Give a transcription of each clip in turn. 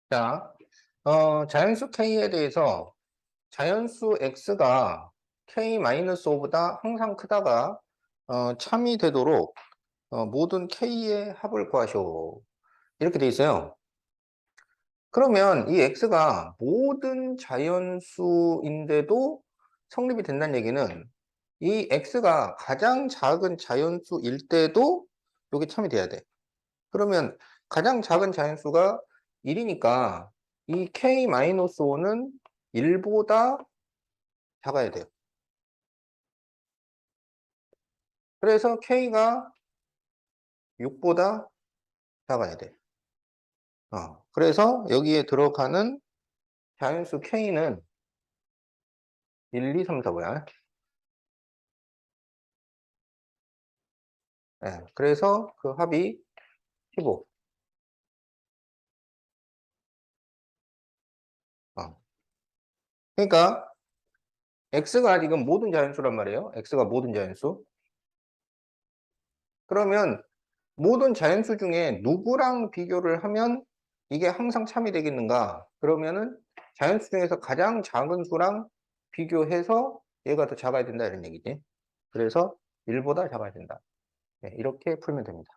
자, 자연수 K에 대해서 자연수 X가 K-5보다 항상 크다가 참이 되도록 모든 K의 합을 구하시오. 이렇게 돼 있어요. 그러면 이 X가 모든 자연수인데도 성립이 된다는 얘기는 이 X가 가장 작은 자연수일 때도 이게 참이 돼야 돼. 그러면 가장 작은 자연수가 1이니까 이 K-5는 1보다 작아야 돼요. 그래서 K가 6보다 작아야 돼. 그래서 여기에 들어가는 자연수 K는 1, 2, 3, 4 뭐야? 네, 그래서 그 합이 15. 어. 그러니까 X가 지금 모든 자연수란 말이에요. X가 모든 자연수. 그러면 모든 자연수 중에 누구랑 비교를 하면 이게 항상 참이 되겠는가? 그러면은 자연수 중에서 가장 작은 수랑 비교해서 얘가 더 작아야 된다 이런 얘기지. 그래서 1보다 작아야 된다. 네, 이렇게 풀면 됩니다.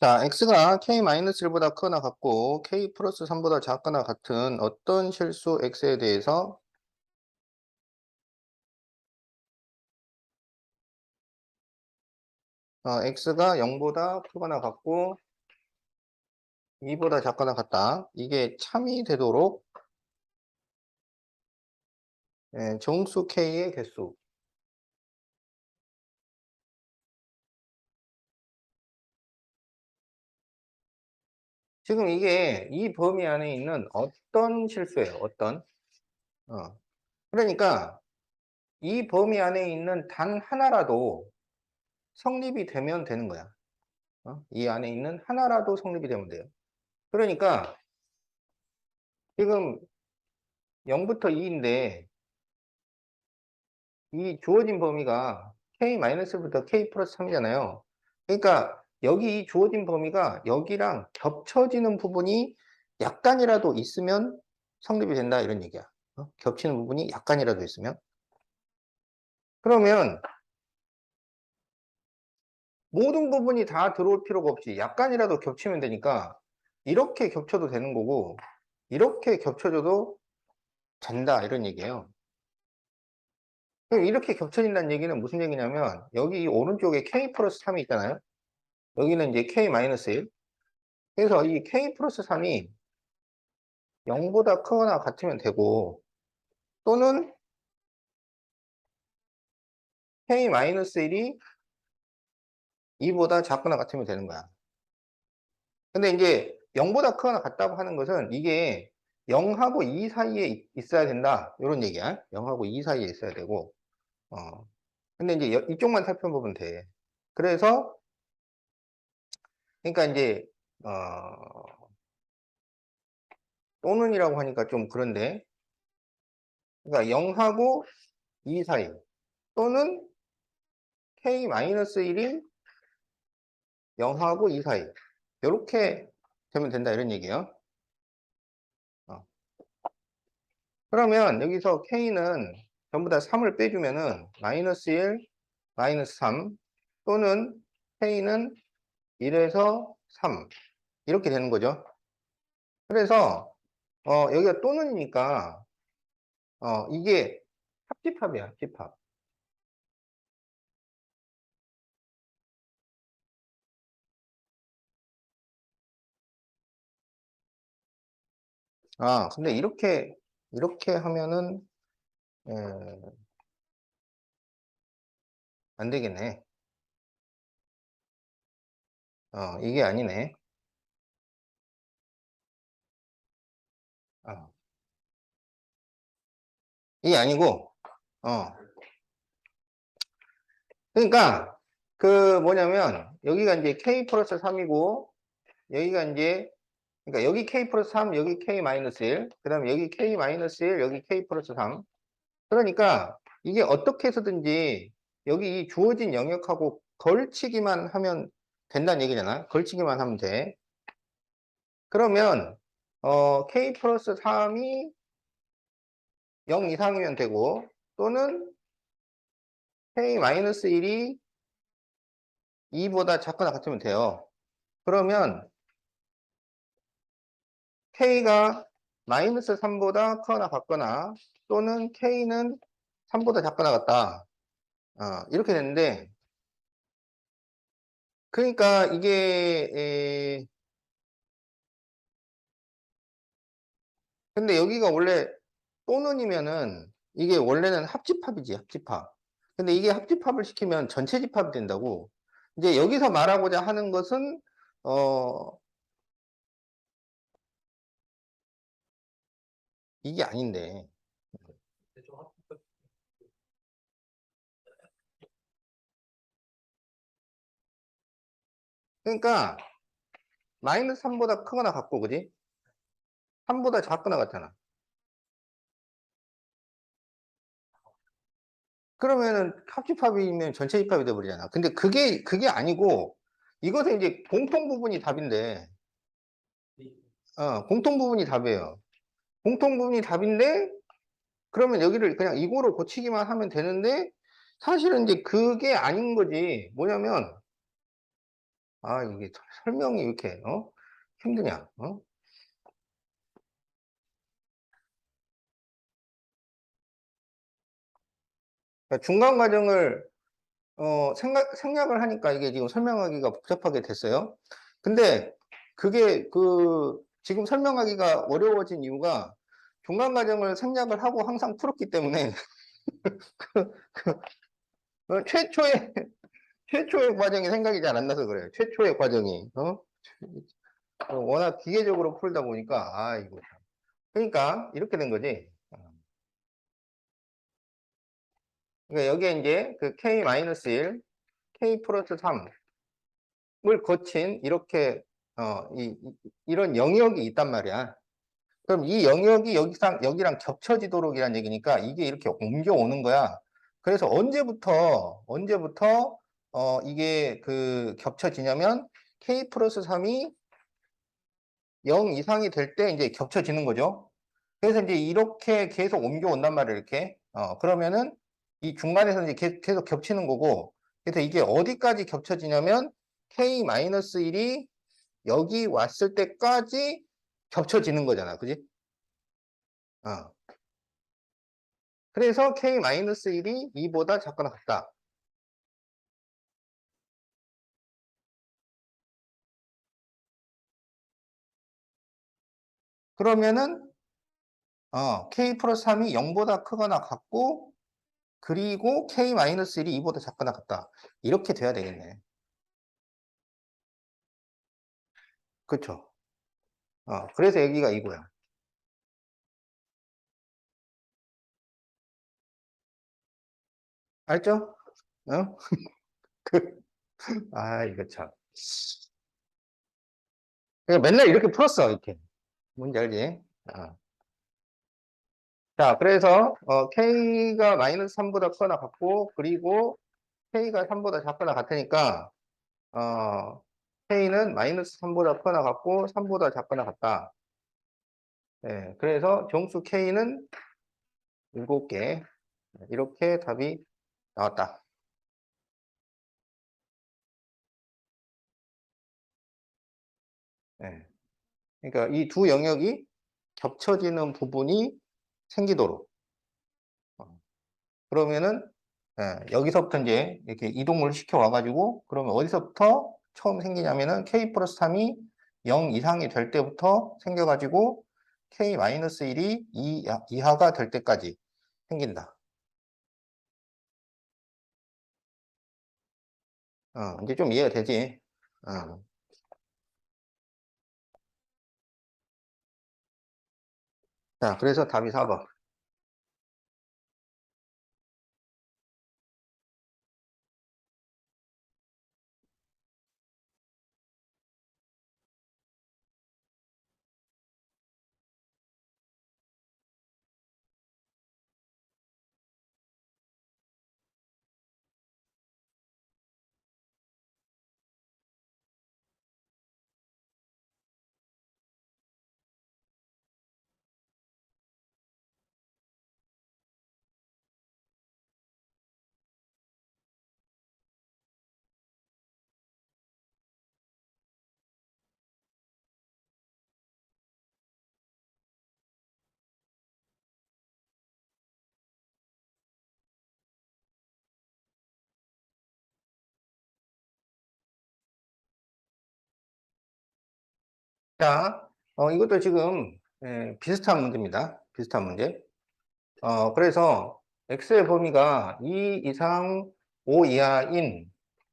자, x가 k-1보다 크거나 같고 k 플러스 3보다 작거나 같은 어떤 실수 x에 대해서 x가 0보다 크거나 같고 2보다 작거나 같다. 이게 참이 되도록 정수 k의 개수. 지금 이게 이 범위 안에 있는 어떤 실수예요. 어떤. 그러니까 이 범위 안에 있는 단 하나라도 성립이 되면 되는 거야. 이 안에 있는 하나라도 성립이 되면 돼요. 그러니까 지금 0부터 2인데 이 주어진 범위가 k-부터 k 플러스 3이잖아요. 그러니까 여기 이 주어진 범위가 여기랑 겹쳐지는 부분이 약간이라도 있으면 성립이 된다 이런 얘기야. 겹치는 부분이 약간이라도 있으면. 그러면 모든 부분이 다 들어올 필요가 없이 약간이라도 겹치면 되니까 이렇게 겹쳐도 되는 거고 이렇게 겹쳐져도 된다 이런 얘기예요. 그럼 이렇게 겹쳐진다는 얘기는 무슨 얘기냐면 여기 오른쪽에 k 플러스 3이 있잖아요. 여기는 이제 k-1. 그래서 이 k 플러스 3이 0보다 크거나 같으면 되고 또는 k-1이 2보다 작거나 같으면 되는 거야. 근데 이제 0보다 크거나 같다고 하는 것은 이게 0하고 2 사이에 있어야 된다. 이런 얘기야. 0하고 2 사이에 있어야 되고. 어. 근데 이제 이쪽만 살펴보면 돼. 그래서 그러니까 이제 또는이라고 하니까 좀 그런데 그러니까 0하고 2 사이 또는 k-1이 0하고 2 사이 이렇게 되면 된다 이런 얘기예요. 어. 그러면 여기서 k는 전부 다 3을 빼주면은 마이너스 1, 마이너스 3 또는 k는 1에서 3 이렇게 되는 거죠. 그래서 여기가 또는이니까 이게 합집합이야, 합집합. 근데 이렇게 하면은 에, 안 되겠네. 이게 아니네. 어, 이게 아니고 어. 그러니까, 그 뭐냐면, 여기가 이제 K 플러스 3이고, 여기가 이제, 그러니까 여기 K 플러스 3, 여기 K 마이너스 1, 그 다음에 여기 K 마이너스 1, 여기 K 플러스 3. 그러니까, 이게 어떻게 해서든지, 여기 이 주어진 영역하고 걸치기만 하면 된다는 얘기잖아. 걸치기만 하면 돼. 그러면, K 플러스 3이 0 이상이면 되고, 또는 K 마이너스 1이 2보다 작거나 같으면 돼요. 그러면 K가 마이너스 3보다 크거나 같거나 또는 K는 3보다 작거나 같다. 이렇게 되는데, 그러니까 이게 근데 여기가 원래 또는이면은 이게 원래는 합집합이지, 합집합. 근데 이게 합집합을 시키면 전체 집합이 된다고. 이제 여기서 말하고자 하는 것은 어 이게 아닌데. 그러니까 마이너스 3보다 크거나 같고, 그지? 3보다 작거나 같잖아. 그러면은 합집합이면 전체 집합이 돼버리잖아. 근데 그게 아니고, 이것은 이제 공통 부분이 답인데, 공통 부분이 답이에요. 공통 부분이 답인데, 그러면 여기를 그냥 이거로 고치기만 하면 되는데, 사실은 이제 그게 아닌 거지. 뭐냐면, 이게 설명이 왜 이렇게, 힘드냐, 그러니까 중간 과정을 생략을 하니까 이게 지금 설명하기가 복잡하게 됐어요. 근데 그게 지금 설명하기가 어려워진 이유가 중간 과정을 생략을 하고 항상 풀었기 때문에 최초의 과정이 생각이 잘 안 나서 그래요. 최초의 과정이, 워낙 기계적으로 풀다 보니까, 이거 참. 그러니까 이렇게 된 거지. 그러니까 여기에 이제 그 K-1, K 플러스 3, 을 거친 이렇게 이런 영역이 있단 말이야. 그럼 이 영역이 여기랑 겹쳐지도록이란 얘기니까 이게 이렇게 옮겨오는 거야. 그래서 언제부터 이게 겹쳐지냐면 K 플러스 3이 0 이상이 될 때 이제 겹쳐지는 거죠. 그래서 이제 이렇게 계속 옮겨온단 말이에요. 이렇게. 그러면은 이 중간에서 이제 계속 겹치는 거고. 그래서 이게 어디까지 겹쳐지냐면 K-1이 여기 왔을 때까지 겹쳐지는 거잖아. 그지? 어. 그래서 K-1이 2보다 작거나 같다. 그러면은 K 플러스 3이 0보다 크거나 같고, 그리고 K-1이 2보다 작거나 같다. 이렇게 돼야 되겠네. 그쵸? 그래서 여기가 이거야. 알죠? 어? 그, 이거 참. 그러니까 맨날 이렇게 풀었어, 이렇게. 뭔지 알지? 어. 자, 그래서 K가 마이너스 3보다 크거나 같고, 그리고 K가 3보다 작거나 같으니까 K는 마이너스 3보다 크거나 같고 3보다 작거나 같다. 예, 그래서 정수 K는 7개. 이렇게 답이 나왔다. 예. 그러니까 이 두 영역이 겹쳐지는 부분이 생기도록. 어, 그러면은 여기서부터 이제 이렇게 이동을 시켜 와가지고 그러면 어디서부터 처음 생기냐면은 K 플러스 3이 0 이상이 될 때부터 생겨가지고 K 마이너스 1이 2 이하가 될 때까지 생긴다. 이제 좀 이해가 되지? 어. 자, 그래서 답이 4번. 자, 이것도 지금 비슷한 문제입니다. 비슷한 문제. 그래서 x의 범위가 2 이상 5 이하인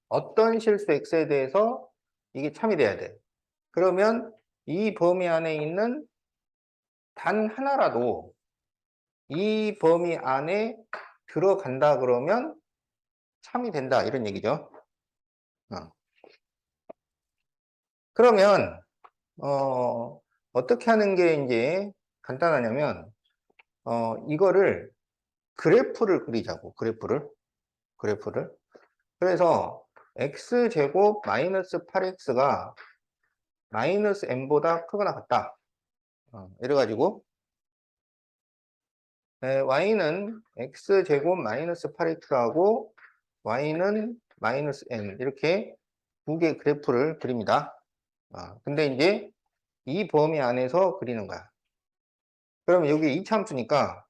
어떤 실수 x에 대해서 이게 참이 돼야 돼. 그러면 이 범위 안에 있는 단 하나라도 이 범위 안에 들어간다 그러면 참이 된다 이런 얘기죠. 어. 그러면 어떻게 하는 게 이제 간단하냐면 이거를 그래프를 그리자고. 그래프를. 그래서 x제곱 마이너스 8x가 마이너스 n보다 크거나 같다. 이래가지고 y는 x제곱 마이너스 8x하고 y는 마이너스 n 이렇게 두 개의 그래프를 그립니다. 근데 이제 이 범위 안에서 그리는 거야. 그럼 여기 이차함수니까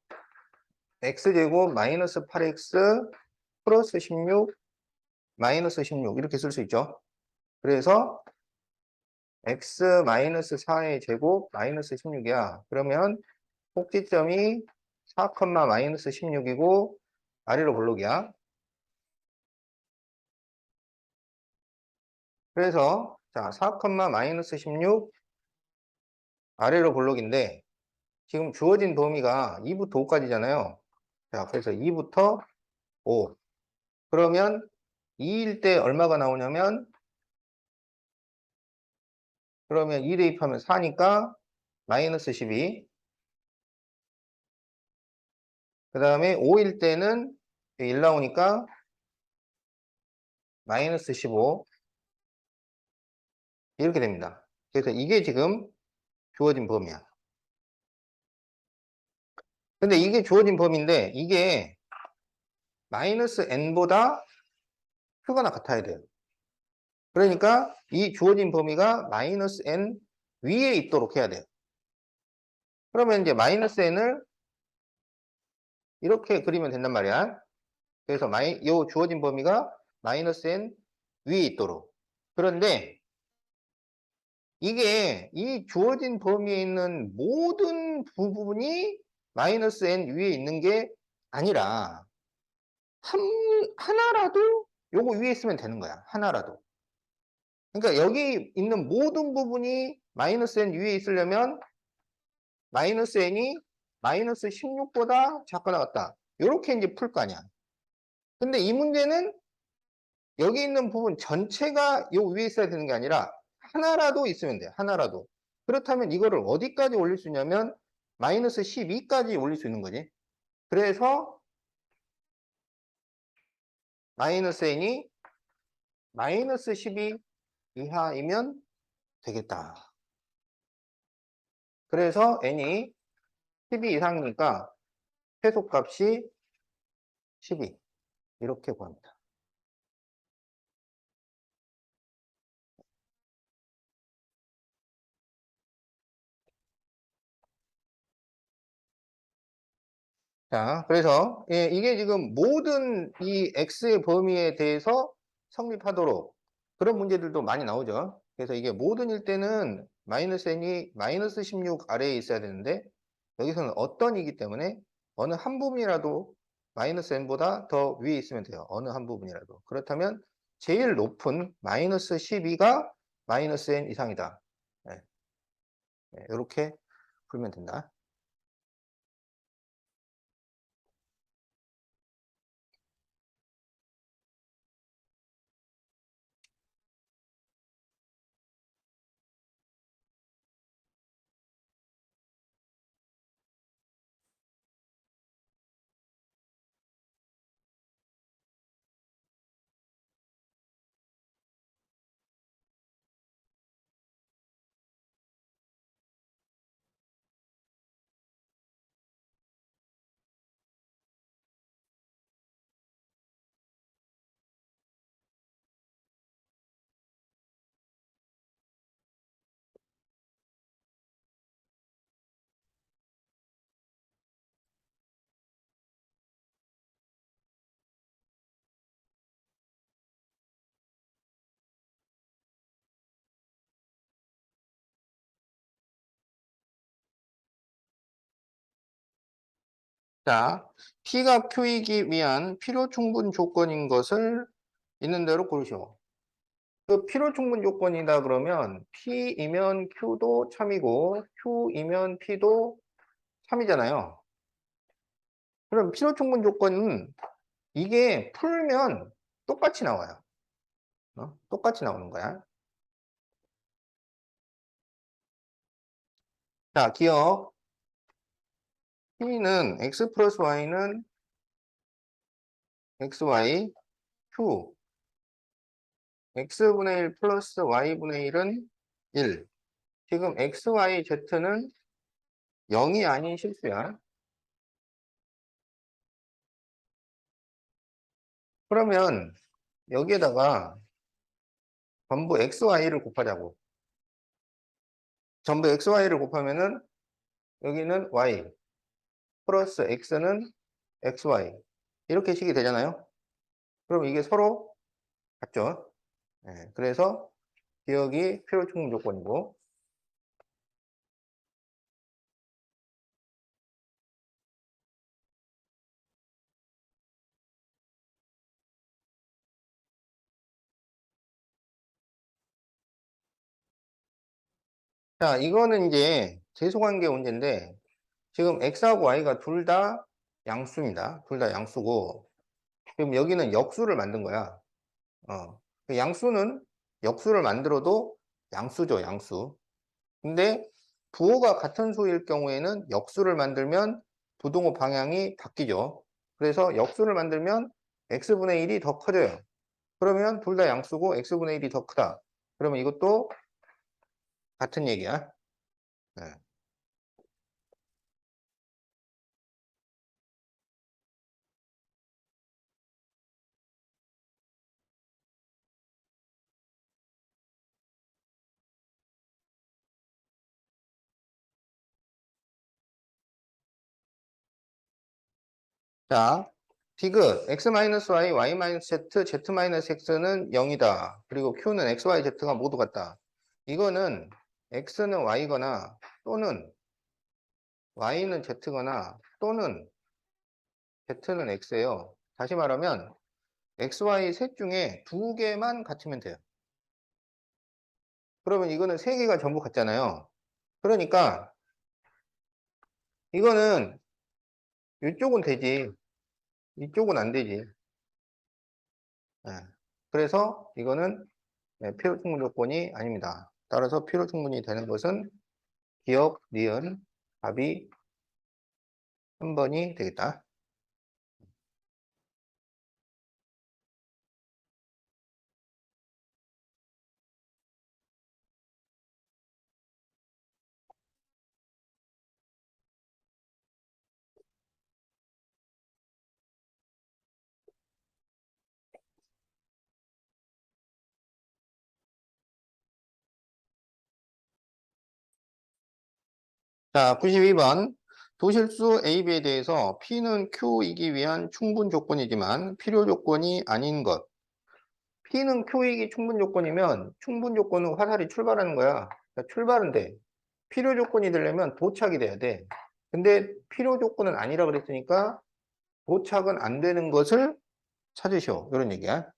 x제곱 마이너스 8x 플러스 16 마이너스 16 이렇게 쓸 수 있죠. 그래서 x 마이너스 4의 제곱 마이너스 16이야. 그러면 꼭지점이 4, 마이너스 16이고 아래로 볼록이야. 그래서 자, 4, 마이너스 16 아래로 볼록인데 지금 주어진 범위가 2부터 5까지잖아요. 자, 그래서 2부터 5. 그러면 2일 때 얼마가 나오냐면 그러면 2 대입하면 4니까 마이너스 12. 그 다음에 5일 때는 1 나오니까 마이너스 15 이렇게 됩니다. 그래서 이게 지금 주어진 범위야. 근데 이게 주어진 범위인데 이게 마이너스 n보다 크거나 같아야 돼요. 그러니까 이 주어진 범위가 마이너스 n 위에 있도록 해야 돼요. 그러면 이제 마이너스 n을 이렇게 그리면 된단 말이야. 그래서 요 주어진 범위가 마이너스 n 위에 있도록. 그런데 이게 이 주어진 범위에 있는 모든 부분이 마이너스 n 위에 있는 게 아니라 한, 하나라도 요거 위에 있으면 되는 거야. 하나라도. 그러니까 여기 있는 모든 부분이 마이너스 n 위에 있으려면 마이너스 n이 마이너스 16보다 작거나 같다. 이렇게 이제 풀 거 아니야. 근데 이 문제는 여기 있는 부분 전체가 요 위에 있어야 되는 게 아니라 하나라도 있으면 돼. 하나라도. 그렇다면 이거를 어디까지 올릴 수 있냐면 마이너스 12까지 올릴 수 있는 거지. 그래서 마이너스 n이 마이너스 12 이하이면 되겠다. 그래서 n이 12 이상이니까 최소값이 12 이렇게 구합니다. 자, 그래서 이게 지금 모든 이 x의 범위에 대해서 성립하도록 그런 문제들도 많이 나오죠. 그래서 이게 모든일 때는 마이너스 n이 마이너스 16 아래에 있어야 되는데 여기서는 어떤이기 때문에 어느 한 부분이라도 마이너스 n보다 더 위에 있으면 돼요. 어느 한 부분이라도. 그렇다면 제일 높은 마이너스 12가 마이너스 n 이상이다. 이렇게 풀면 된다. 자, P가 Q이기 위한 필요 충분 조건인 것을 있는 대로 고르시오. 그 필요 충분 조건이다 그러면 P이면 Q도 참이고 Q이면 P도 참이잖아요. 그럼 필요 충분 조건은 이게 풀면 똑같이 나와요. 똑같이 나오는 거야. 자, 기억. P는 X 플러스 Y는 XY, Q. X분의 1 플러스 Y분의 1은 1. 지금 X, Y, Z는 0이 아닌 실수야. 그러면 여기에다가 전부 XY를 곱하자고. 전부 XY를 곱하면은 여기는 Y 플러스 X는 XY. 이렇게 식이 되잖아요. 그럼 이게 서로 같죠? 네, 그래서 기억이 필요 충분 조건이고. 자, 이거는 이제 계속관계 문제인데 지금 X하고 Y가 둘 다 양수입니다. 둘 다 양수고 지금 여기는 역수를 만든 거야. 그 양수는 역수를 만들어도 양수죠, 양수. 근데 부호가 같은 수일 경우에는 역수를 만들면 부동호 방향이 바뀌죠. 그래서 역수를 만들면 x분의 1이 더 커져요. 그러면 둘 다 양수고 x분의 1이 더 크다. 그러면 이것도 같은 얘기야. 네. 자, 디귿 x-y, y-z, z-x는 0이다. 그리고 q는 x, y, z가 모두 같다. 이거는 x는 y거나 또는 y는 z거나 또는 z는 x예요. 다시 말하면 x, y 셋 중에 두 개만 같으면 돼요. 그러면 이거는 세 개가 전부 같잖아요. 그러니까 이거는 이쪽은 되지. 이쪽은 안 되지. 예. 그래서 이거는 필요 충분 조건이 아닙니다. 따라서 필요 충분이 되는 것은 기억, 니은, 답이 3번이 되겠다. 자, 92번. 도실수 A, B에 대해서 P는 Q이기 위한 충분 조건이지만 필요 조건이 아닌 것. P는 Q이기 충분 조건이면 충분 조건은 화살이 출발하는 거야. 그러니까 출발은 돼. 필요 조건이 되려면 도착이 돼야 돼. 근데 필요 조건은 아니라 그랬으니까 도착은 안 되는 것을 찾으시오. 이런 얘기야.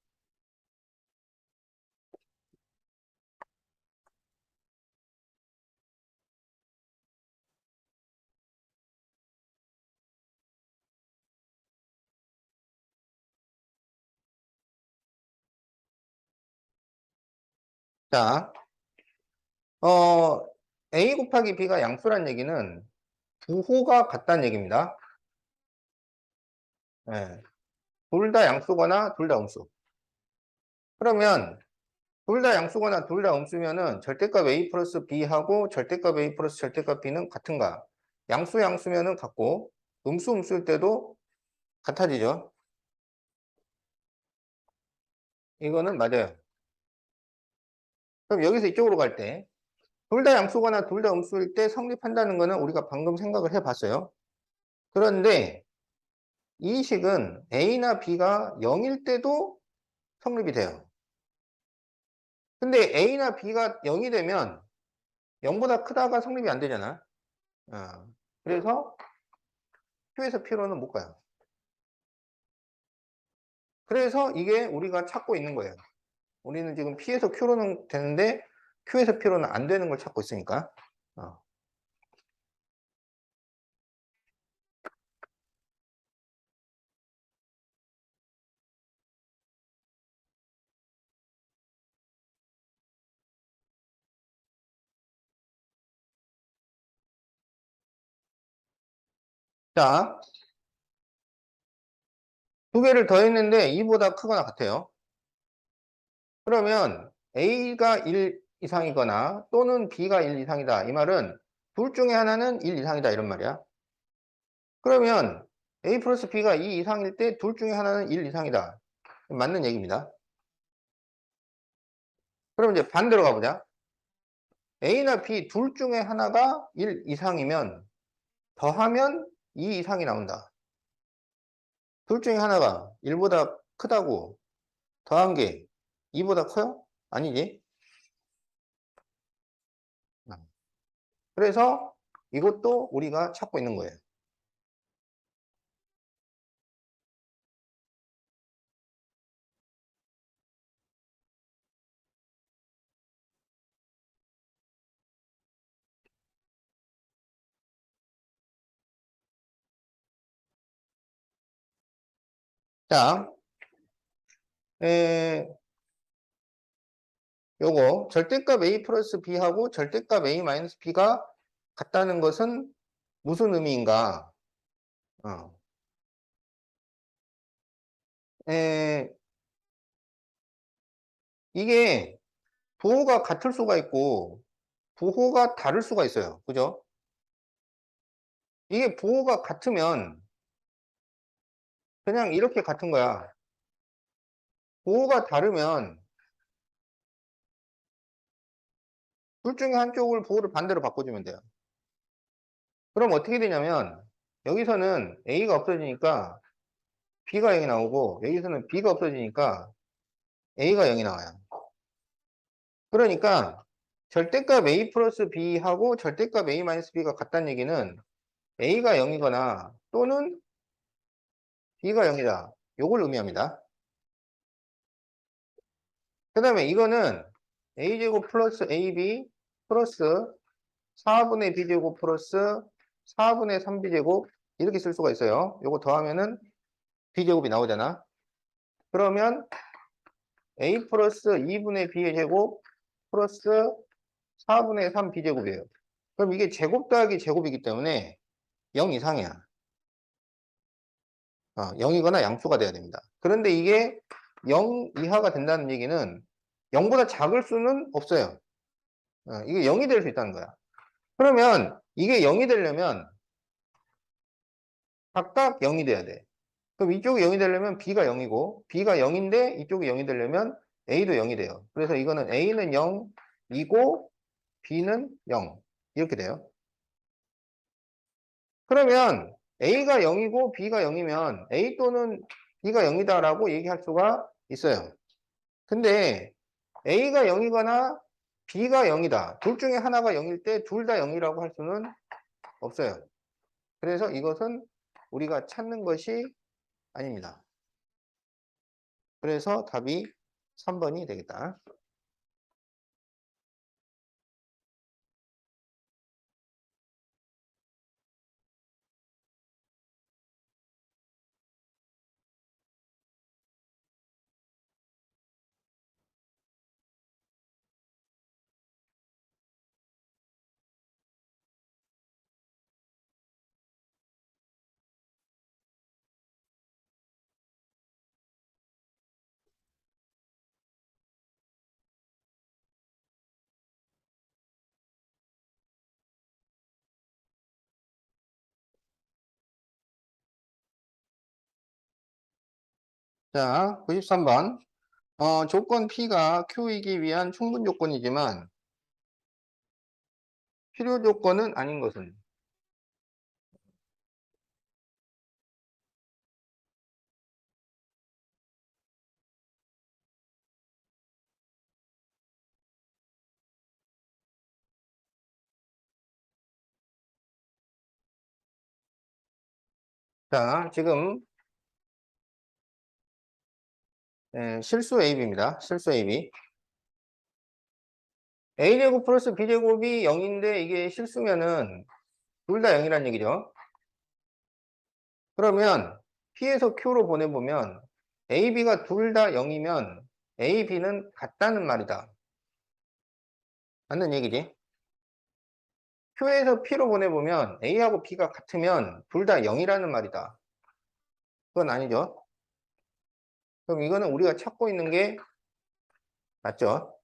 자, 어, A 곱하기 B가 양수란 얘기는 부호가 같다는 얘기입니다. 예. 둘 다 양수거나 둘 다 음수. 그러면 둘 다 양수거나 둘 다 음수면은 절대값 A 플러스 B하고 절대값 A 플러스 절대값 B는 같은가? 양수 양수면은 같고 음수 음수일 때도 같아지죠. 이거는 맞아요. 그럼 여기서 이쪽으로 갈 때 둘 다 양수거나 둘 다 음수일 때 성립한다는 거는 우리가 방금 생각을 해봤어요. 그런데 이 식은 A나 B가 0일 때도 성립이 돼요. 근데 A나 B가 0이 되면 0보다 크다가 성립이 안 되잖아. 그래서 Q에서 P로는 못 가요. 그래서 이게 우리가 찾고 있는 거예요. 우리는 지금 P에서 Q로는 되는데 Q에서 P로는 안 되는 걸 찾고 있으니까. 어. 자, 두 개를 더했는데 2보다 크거나 같아요. 그러면 A가 1 이상이거나 또는 B가 1 이상이다. 이 말은 둘 중에 하나는 1 이상이다. 이런 말이야. 그러면 A 플러스 B가 2 이상일 때 둘 중에 하나는 1 이상이다. 맞는 얘기입니다. 그럼 이제 반대로 가보자. A나 B 둘 중에 하나가 1 이상이면 더하면 2 이상이 나온다. 둘 중에 하나가 1보다 크다고 더한 게 2보다 커요? 아니지? 그래서 이것도 우리가 찾고 있는 거예요. 자, 요거 절대값 A 플러스 B하고 절대값 A 마이너스 B가 같다는 것은 무슨 의미인가? 어. 에, 이게 부호가 같을 수가 있고 부호가 다를 수가 있어요. 그죠? 이게 부호가 같으면 그냥 이렇게 같은 거야. 부호가 다르면 둘 중에 한쪽을 부호를 반대로 바꿔주면 돼요. 그럼 어떻게 되냐면 여기서는 A가 없어지니까 B가 0이 나오고 여기서는 B가 없어지니까 A가 0이 나와요. 그러니까 절대값 A 플러스 B하고 절대값 A 마이너스 B가 같다는 얘기는 A가 0이거나 또는 B가 0이다. 요걸 의미합니다. 그 다음에 이거는 A제곱 플러스 AB 플러스 4분의 B제곱 플러스 4분의 3B제곱 이렇게 쓸 수가 있어요. 요거 더하면은 B제곱이 나오잖아. 그러면 A 플러스 2분의 B의 제곱 플러스 4분의 3 B제곱이에요. 그럼 이게 제곱 더하기 제곱이기 때문에 0 이상이야. 0이거나 양수가 돼야 됩니다. 그런데 이게 0 이하가 된다는 얘기는 0보다 작을 수는 없어요. 이게 0이 될 수 있다는 거야. 그러면 이게 0이 되려면 각각 0이 돼야 돼. 그럼 이쪽이 0이 되려면 B가 0이고 B가 0인데 이쪽이 0이 되려면 A도 0이 돼요. 그래서 이거는 A는 0이고 B는 0 이렇게 돼요. 그러면 A가 0이고 B가 0이면 A 또는 B가 0이다라고 얘기할 수가 있어요. 근데 A가 0이거나 B가 0이다. 둘 중에 하나가 0일 때 둘 다 0이라고 할 수는 없어요. 그래서 이것은 우리가 찾는 것이 아닙니다. 그래서 답이 3번이 되겠다. 자, 93번. 조건 P가 Q이기 위한 충분 조건이지만 필요 조건은 아닌 것은 자, 지금 실수 AB입니다. 실수 AB. A제곱 플러스 B제곱이 0인데 이게 실수면은 둘 다 0이란 얘기죠. 그러면 P에서 Q로 보내보면 A, B가 둘 다 0이면 A, B는 같다는 말이다. 맞는 얘기지? Q에서 P로 보내보면 A하고 B가 같으면 둘 다 0이라는 말이다. 그건 아니죠. 그럼 이거는 우리가 찾고 있는 게 맞죠?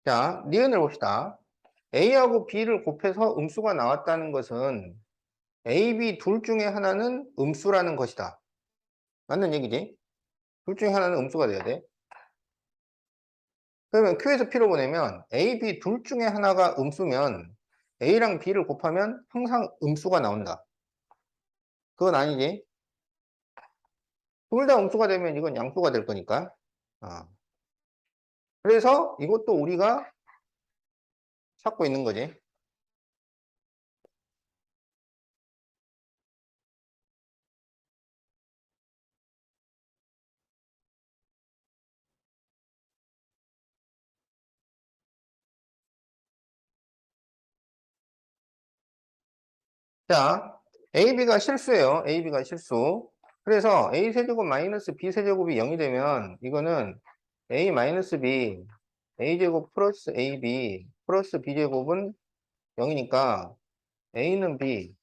자, 니은을 봅시다. A하고 B를 곱해서 음수가 나왔다는 것은 A, B 둘 중에 하나는 음수라는 것이다. 맞는 얘기지? 둘 중에 하나는 음수가 돼야 돼. 그러면 Q에서 P로 보내면 A, B 둘 중에 하나가 음수면 A랑 B를 곱하면 항상 음수가 나온다. 그건 아니지. 둘 다 음수가 되면 이건 양수가 될 거니까. 어. 그래서 이것도 우리가 찾고 있는 거지. 자, AB가 실수예요. AB가 실수. 그래서 A세제곱 마이너스 B세제곱이 0이 되면 이거는 A 마이너스 B, A제곱 플러스 AB 플러스 B제곱은 0이니까 A는 B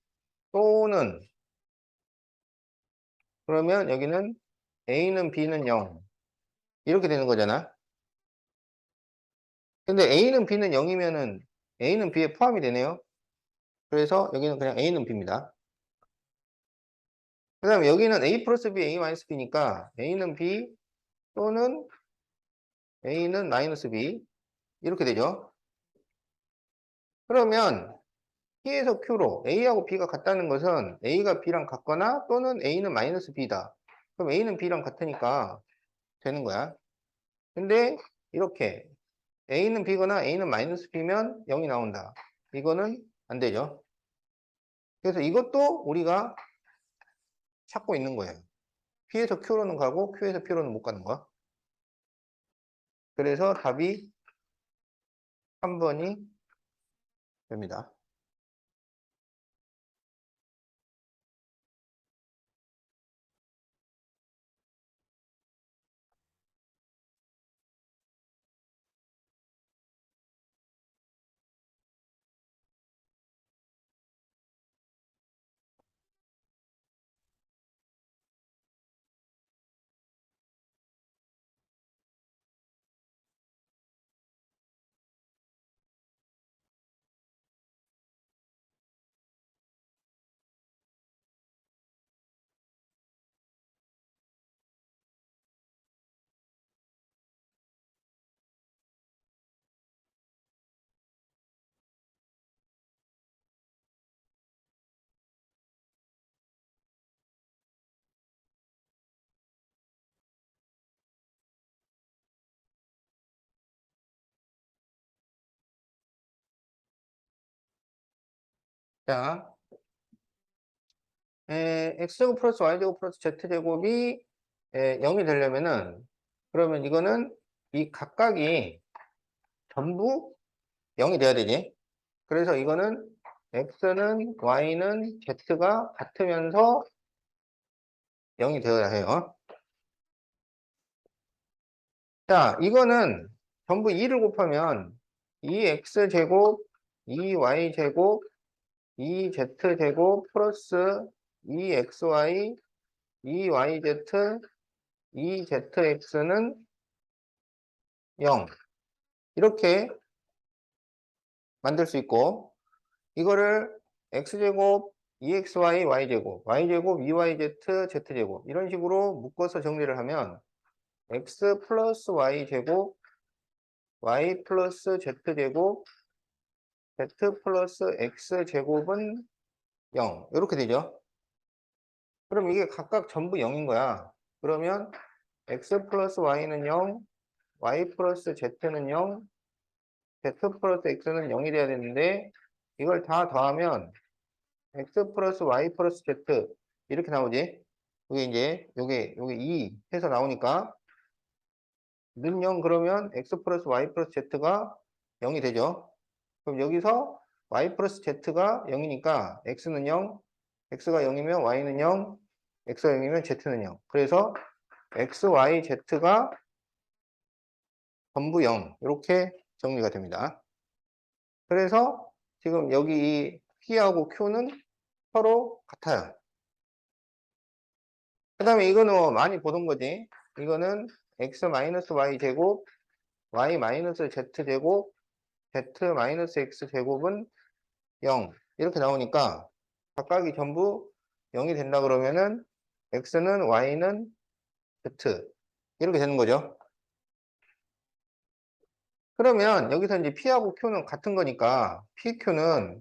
또는 그러면 여기는 A는 B는 0 이렇게 되는 거잖아. 근데 A는 B는 0이면은 A는 B에 포함이 되네요. 그래서 여기는 그냥 A는 B입니다. 그 다음에 여기는 A 플러스 B, A 마이너스 B니까 A는 B 또는 A는 마이너스 B 이렇게 되죠. 그러면 P에서 Q로 A하고 B가 같다는 것은 A가 B랑 같거나 또는 A는 마이너스 B다. 그럼 A는 B랑 같으니까 되는 거야. 근데 이렇게 A는 B거나 A는 마이너스 B면 0이 나온다. 이거는 안 되죠. 그래서 이것도 우리가 찾고 있는 거예요. P에서 Q로는 가고 Q에서 P로는 못 가는 거야. 그래서 답이 3번이 됩니다. 자, x제곱 플러스 y제곱 플러스 z제곱이 0이 되려면은 그러면 이거는 이 각각이 전부 0이 돼야 되지. 그래서 이거는 x는 y는 z가 같으면서 0이 되어야 해요. 자, 이거는 전부 2를 곱하면 2x제곱, 2y제곱, 2z제곱 플러스 2xy, 2yz, 2zx는 0 이렇게 만들 수 있고 이거를 x제곱, 2xy, y제곱, y제곱, 2yz, z제곱 이런 식으로 묶어서 정리를 하면 x 플러스 y제곱, y 플러스 z제곱, z 플러스 x제곱은 0 이렇게 되죠. 그럼 이게 각각 전부 0인 거야. 그러면 x 플러스 y는 0, y 플러스 z는 0, z 플러스 x는 0이 돼야 되는데 이걸 다 더하면 x 플러스 y 플러스 z 이렇게 나오지. 이게 이제 요게 2 해서 나오니까 는 0 그러면 x 플러스 y 플러스 z가 0이 되죠. 그럼 여기서 y 플러스 z가 0이니까 x는 0, x가 0이면 y는 0, x가 0이면 z는 0. 그래서 x, y, z가 전부 0 이렇게 정리가 됩니다. 그래서 지금 여기 이 P하고 Q는 서로 같아요. 그 다음에 이거는 뭐 많이 보던 거지. 이거는 x 마이너스 y 제곱, y 마이너스 z 제곱, z 마이너스 x 제곱은 0 이렇게 나오니까 각각이 전부 0이 된다 그러면은 x는 y는 z 이렇게 되는 거죠. 그러면 여기서 이제 P하고 Q는 같은 거니까 PQ는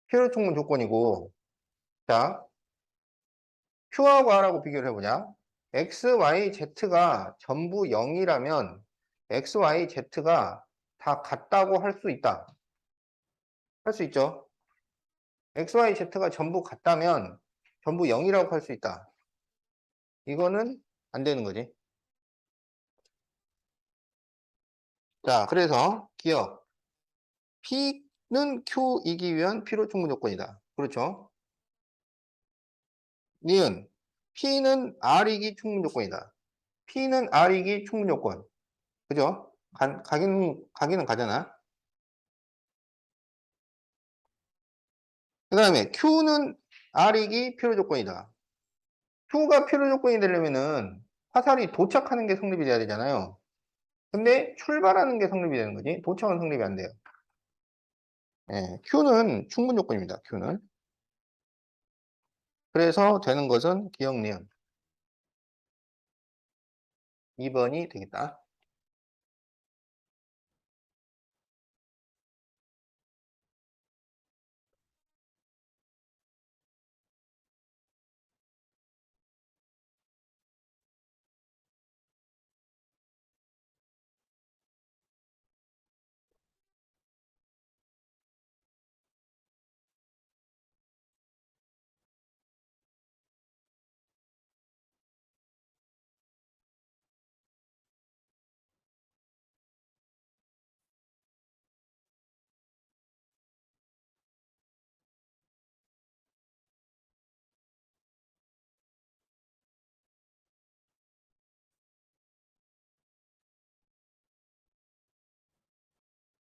필요 충분 조건이고, 자, Q하고 R하고 비교를 해보자. X, Y, Z가 전부 0이라면 X, Y, Z가 다 같다고 할 수 있다. 할 수 있죠. X, Y, Z가 전부 같다면 전부 0이라고 할 수 있다. 이거는 안 되는 거지. 자, 그래서 기억. P는 Q이기 위한 필요 충분 조건이다. 그렇죠? 니은. P는 R이기 충분 조건이다. P는 R이기 충분 조건. 그죠? 가기는 가잖아. 그 다음에 Q는 R이기 필요 조건이다. Q가 필요 조건이 되려면은 화살이 도착하는 게 성립이 돼야 되잖아요. 근데 출발하는 게 성립이 되는 거지. 도착은 성립이 안 돼요. 예, Q는 충분 조건입니다. Q는. 그래서 되는 것은 기억 니은 2번이 되겠다.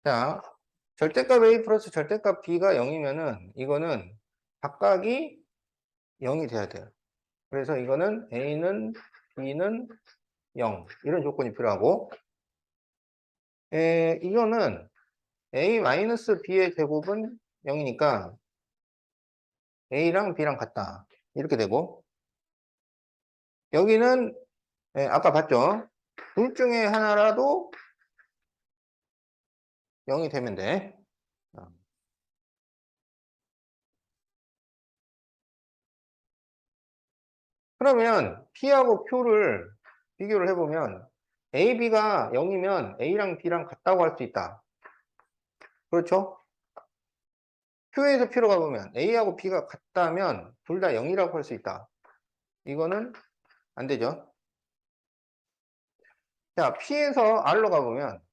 자, 절대값 A 플러스 절대값 B가 0이면은 이거는 각각이 0이 돼야 돼요. 그래서 이거는 A는 B는 0 이런 조건이 필요하고 이거는 A-B의 제곱은 0이니까 A랑 B랑 같다 이렇게 되고 여기는 아까 봤죠? 둘 중에 하나라도 0이 되면 돼. 그러면 P하고 Q를 비교를 해보면 A, B가 0이면 A랑 B랑 같다고 할 수 있다. 그렇죠? Q에서 P로 가보면 A하고 B가 같다면 둘 다 0이라고 할 수 있다. 이거는 안 되죠. 자, P에서 R로 가보면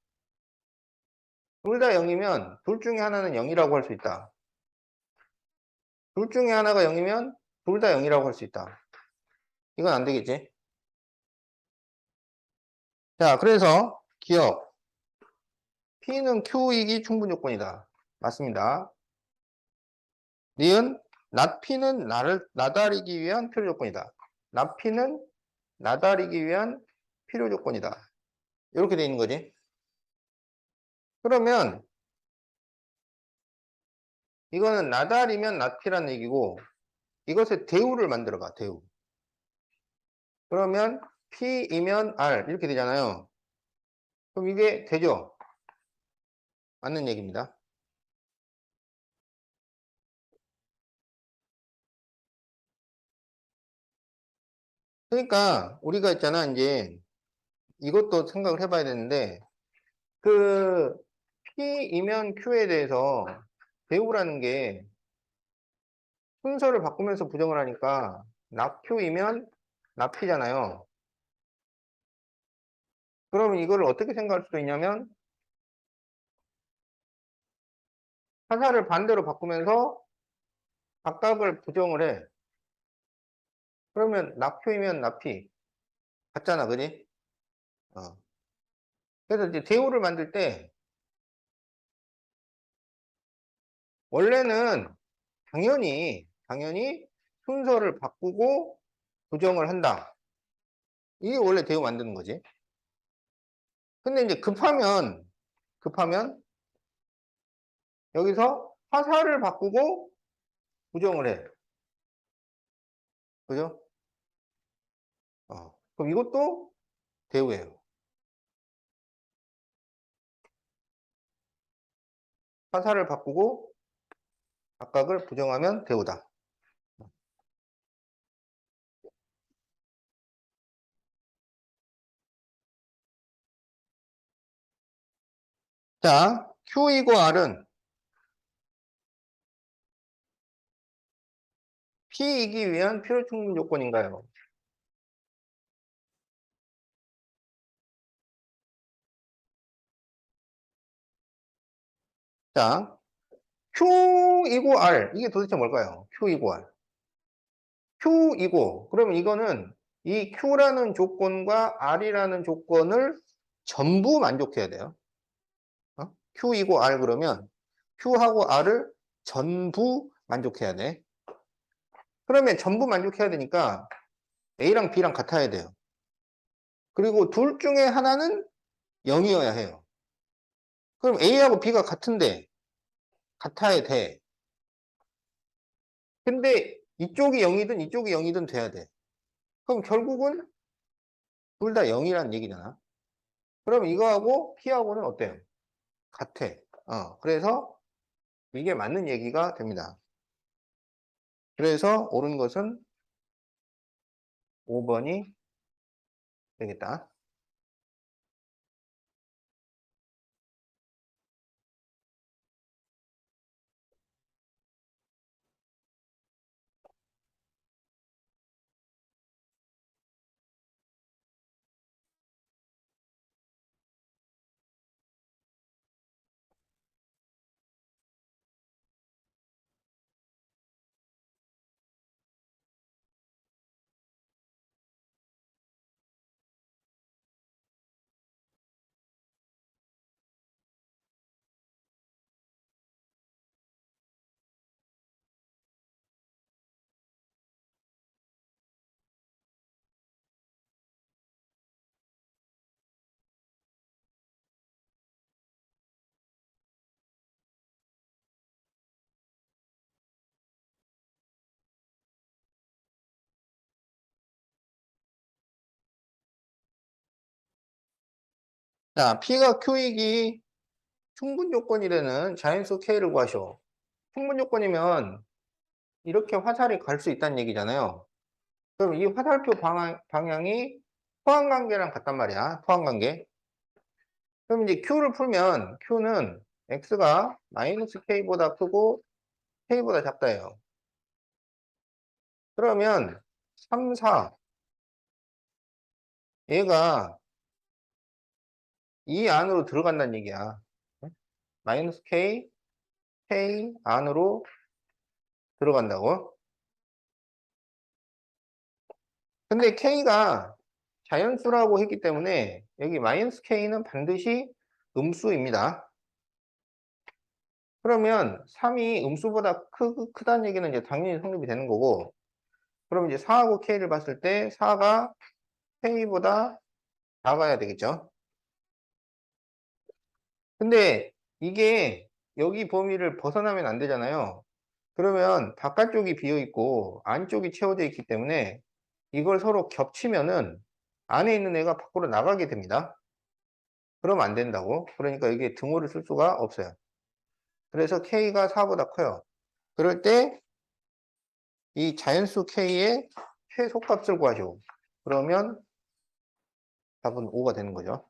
둘 다 0이면 둘 중에 하나는 0이라고 할 수 있다. 둘 중에 하나가 0이면 둘 다 0이라고 할 수 있다. 이건 안 되겠지? 자, 그래서 기억. P는 Q이기 충분 조건이다. 맞습니다. 니은 낫 P는 나다리기 위한 필요 조건이다. 낫 P는 나다리기 위한 필요 조건이다. 이렇게 돼 있는 거지. 그러면 이거는 나달이면 낫피라는 얘기고 이것의 대우를 만들어 봐. 대우. 그러면 P이면 R 이렇게 되잖아요. 그럼 이게 되죠? 맞는 얘기입니다. 그러니까 우리가 있잖아, 이제 이것도 생각을 해봐야 되는데 그 P이면 Q에 대해서 배우라는 게 순서를 바꾸면서 부정을 하니까 낙Q이면 낙P잖아요. 그러면 이거를 어떻게 생각할 수도 있냐면 화살을 반대로 바꾸면서 각각을 부정을 해. 그러면 낙Q이면 낙P 같잖아, 그지? 어. 그래서 이제 대우를 만들 때 원래는 당연히 순서를 바꾸고 부정을 한다. 이게 원래 대우 만드는 거지. 근데 이제 급하면 여기서 화살을 바꾸고 부정을 해. 그죠? 그럼 이것도 대우예요. 화살을 바꾸고 각각을 부정하면 대우다. 자, Q이고 R은 P이기 위한 필요충분 조건인가요? 자, Q이고 R. 이게 도대체 뭘까요? Q이고 R. Q이고, 그러면 이거는 이 Q라는 조건과 R이라는 조건을 전부 만족해야 돼요. Q이고 R 그러면 Q하고 R을 전부 만족해야 돼. 그러면 전부 만족해야 되니까 A랑 B랑 같아야 돼요. 그리고 둘 중에 하나는 0이어야 해요. 그럼 A하고 B가 같아야 돼. 근데 이쪽이 0이든 이쪽이 0이든 돼야 돼. 그럼 결국은 둘 다 0이란 얘기잖아. 그럼 이거하고 P하고는 어때요? 같아. 그래서 이게 맞는 얘기가 됩니다. 그래서 옳은 것은 5번이 되겠다. 자, P가 Q이기 충분 조건이라는 자연수 K를 구하시오. 충분 조건이면 이렇게 화살이 갈 수 있다는 얘기잖아요. 그럼 이 화살표 방향이 포항관계랑 같단 말이야. 포항관계. 그럼 이제 Q를 풀면 Q는 X가 마이너스 K보다 크고 K보다 작다예요. 그러면 3, 4 얘가 이 안으로 들어간다는 얘기야. 마이너스 K, K 안으로 들어간다고. 근데 K가 자연수라고 했기 때문에 여기 마이너스 K는 반드시 음수입니다. 그러면 3이 음수보다 크다는 얘기는 이제 당연히 성립이 되는 거고, 그럼 이제 4하고 K를 봤을 때 4가 K보다 작아야 되겠죠. 근데 이게 여기 범위를 벗어나면 안 되잖아요. 그러면 바깥쪽이 비어 있고 안쪽이 채워져 있기 때문에 이걸 서로 겹치면은 안에 있는 애가 밖으로 나가게 됩니다. 그러면 안 된다고. 그러니까 이게 등호를 쓸 수가 없어요. 그래서 K가 4보다 커요. 그럴 때 이 자연수 K의 최소값을 구하죠. 그러면 답은 5가 되는 거죠.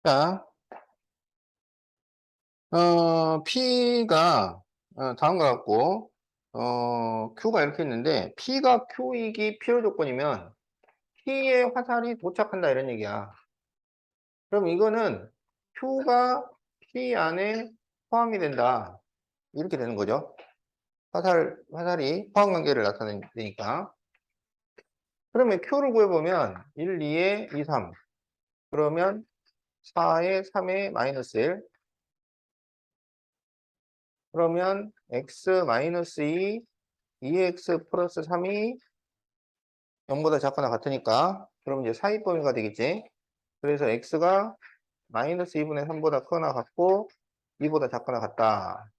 자, P가 다음과 같고, Q가 이렇게 있는데, P가 Q이기 필요 조건이면 P의 화살이 도착한다 이런 얘기야. 그럼 이거는 Q가 P 안에 포함이 된다. 이렇게 되는 거죠. 화살이 포함 관계를 나타내니까. 그러면 Q를 구해보면 1, 2에 2, 3. 그러면 4에 3에 마이너스 1. 그러면 x 마이너스 2, 2x 플러스 3이 0보다 작거나 같으니까 그럼 이제 사이 범위가 되겠지. 그래서 x가 마이너스 2분의 3보다 크거나 같고 2보다 작거나 같다.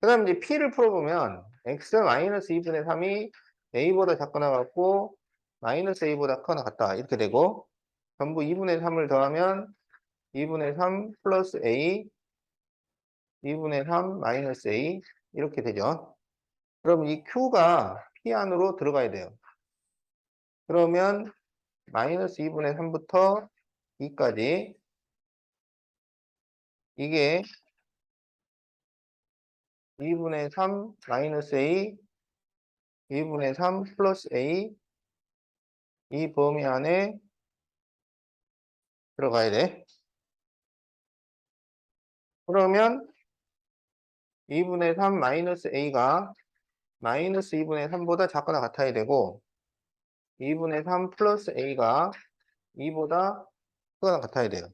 그 다음 이제 p를 풀어보면 x 마이너스 2분의 3이 a보다 작거나 같고 마이너스 a보다 크거나 같다. 이렇게 되고 전부 2분의 3을 더하면 2분의 3 플러스 a 2분의 3 마이너스 a 이렇게 되죠. 그럼 이 q가 p 안으로 들어가야 돼요. 그러면 마이너스 2분의 3부터 2까지 이게 2분의 3 마이너스 a 2분의 3 플러스 a 이 범위 안에 들어가야 돼. 그러면 2분의 3 마이너스 a가 마이너스 2분의 3보다 작거나 같아야 되고 2분의 3 플러스 a가 2보다 크거나 같아야 돼요.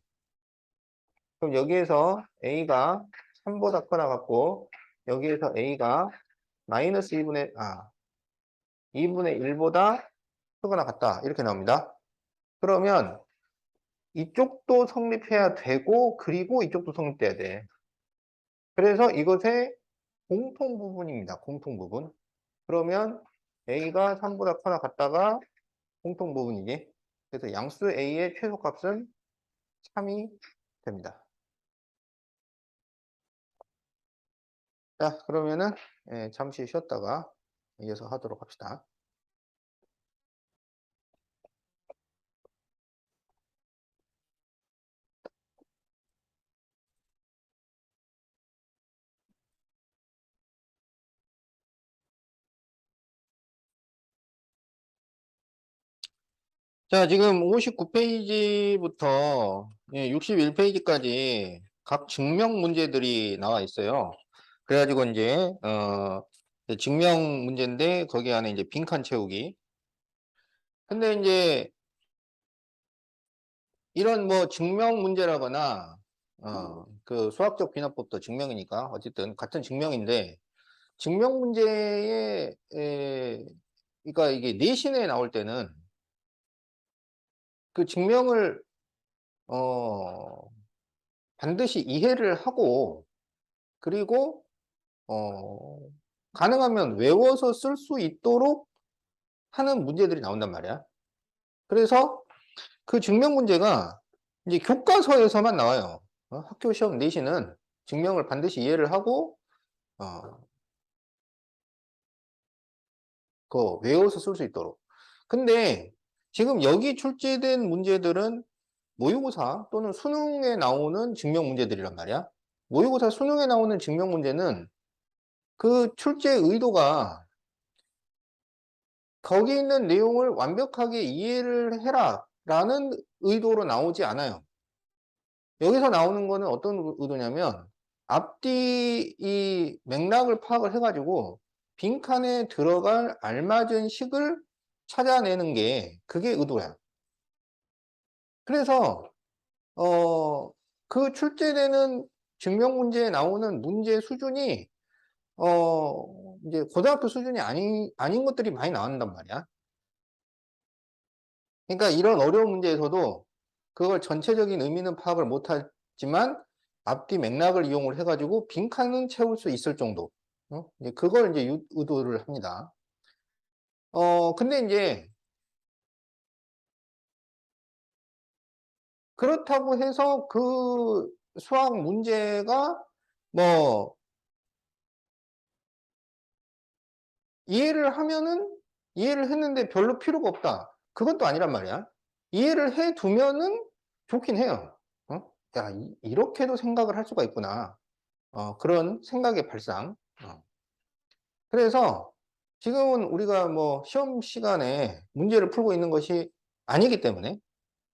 그럼 여기에서 a가 3보다 크거나 같고 여기에서 a가 마이너스 2분의 1보다 크거나 같다. 이렇게 나옵니다. 그러면 이쪽도 성립해야 되고 그리고 이쪽도 성립돼야 돼. 그래서 이것의 공통 부분입니다. 공통 부분. 그러면 a가 3보다 크거나 같다가 공통 부분이지. 그래서 양수 a의 최소값은 3이 됩니다. 자, 그러면은 잠시 쉬었다가 이어서 하도록 합시다. 자, 지금 59페이지부터 61페이지까지 각 증명 문제들이 나와 있어요. 그래가지고 이제 증명 문제인데 거기 안에 이제 빈칸 채우기. 근데 이제 이런 뭐 증명 문제라거나 그 수학적 비납법도 증명이니까 어쨌든 같은 증명인데 증명 문제에 그러니까 이게 내신에 나올 때는 그 증명을 반드시 이해를 하고 그리고 가능하면 외워서 쓸 수 있도록 하는 문제들이 나온단 말이야. 그래서 그 증명 문제가 이제 교과서에서만 나와요. 학교 시험 내신은 증명을 반드시 이해를 하고 어, 그거 외워서 쓸 수 있도록. 근데 지금 여기 출제된 문제들은 모의고사 또는 수능에 나오는 증명 문제들이란 말이야. 모의고사 수능에 나오는 증명 문제는 그 출제 의도가 거기 있는 내용을 완벽하게 이해를 해라 라는 의도로 나오지 않아요. 여기서 나오는 거는 어떤 의도냐면 앞뒤 이 맥락을 파악을 해가지고 빈칸에 들어갈 알맞은 식을 찾아내는 게 그게 의도야. 그래서 그 출제되는 증명 문제에 나오는 문제 수준이 이제 고등학교 수준이 아닌 것들이 많이 나온단 말이야. 그러니까 이런 어려운 문제에서도 그걸 전체적인 의미는 파악을 못하지만 앞뒤 맥락을 이용을 해가지고 빈칸은 채울 수 있을 정도. 이제 그걸 이제 의도를 합니다. 근데 이제 그렇다고 해서 그 수학 문제가 뭐 이해를 했는데 별로 필요가 없다. 그것도 아니란 말이야. 이해를 해 두면은 좋긴 해요. 야, 이렇게도 생각을 할 수가 있구나. 그런 생각의 발상. 그래서 지금은 우리가 뭐 시험 시간에 문제를 풀고 있는 것이 아니기 때문에,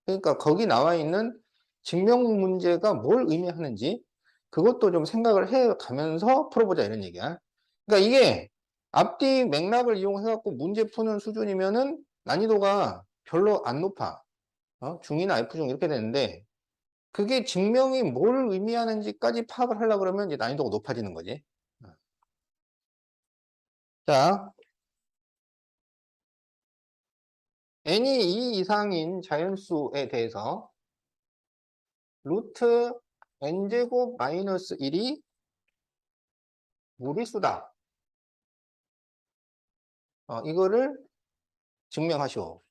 그러니까 거기 나와 있는 증명 문제가 뭘 의미하는지 그것도 좀 생각을 해 가면서 풀어보자 이런 얘기야. 그러니까 이게 앞뒤 맥락을 이용해 갖고 문제 푸는 수준이면은 난이도가 별로 안 높아. 중이나 F중 이렇게 되는데 그게 증명이 뭘 의미하는지까지 파악을 하려고 그러면 이제 난이도가 높아지는 거지. 자, n이 2 이상인 자연수에 대해서 루트 n제곱 마이너스 1이 무리수다. 이거를 증명하시오.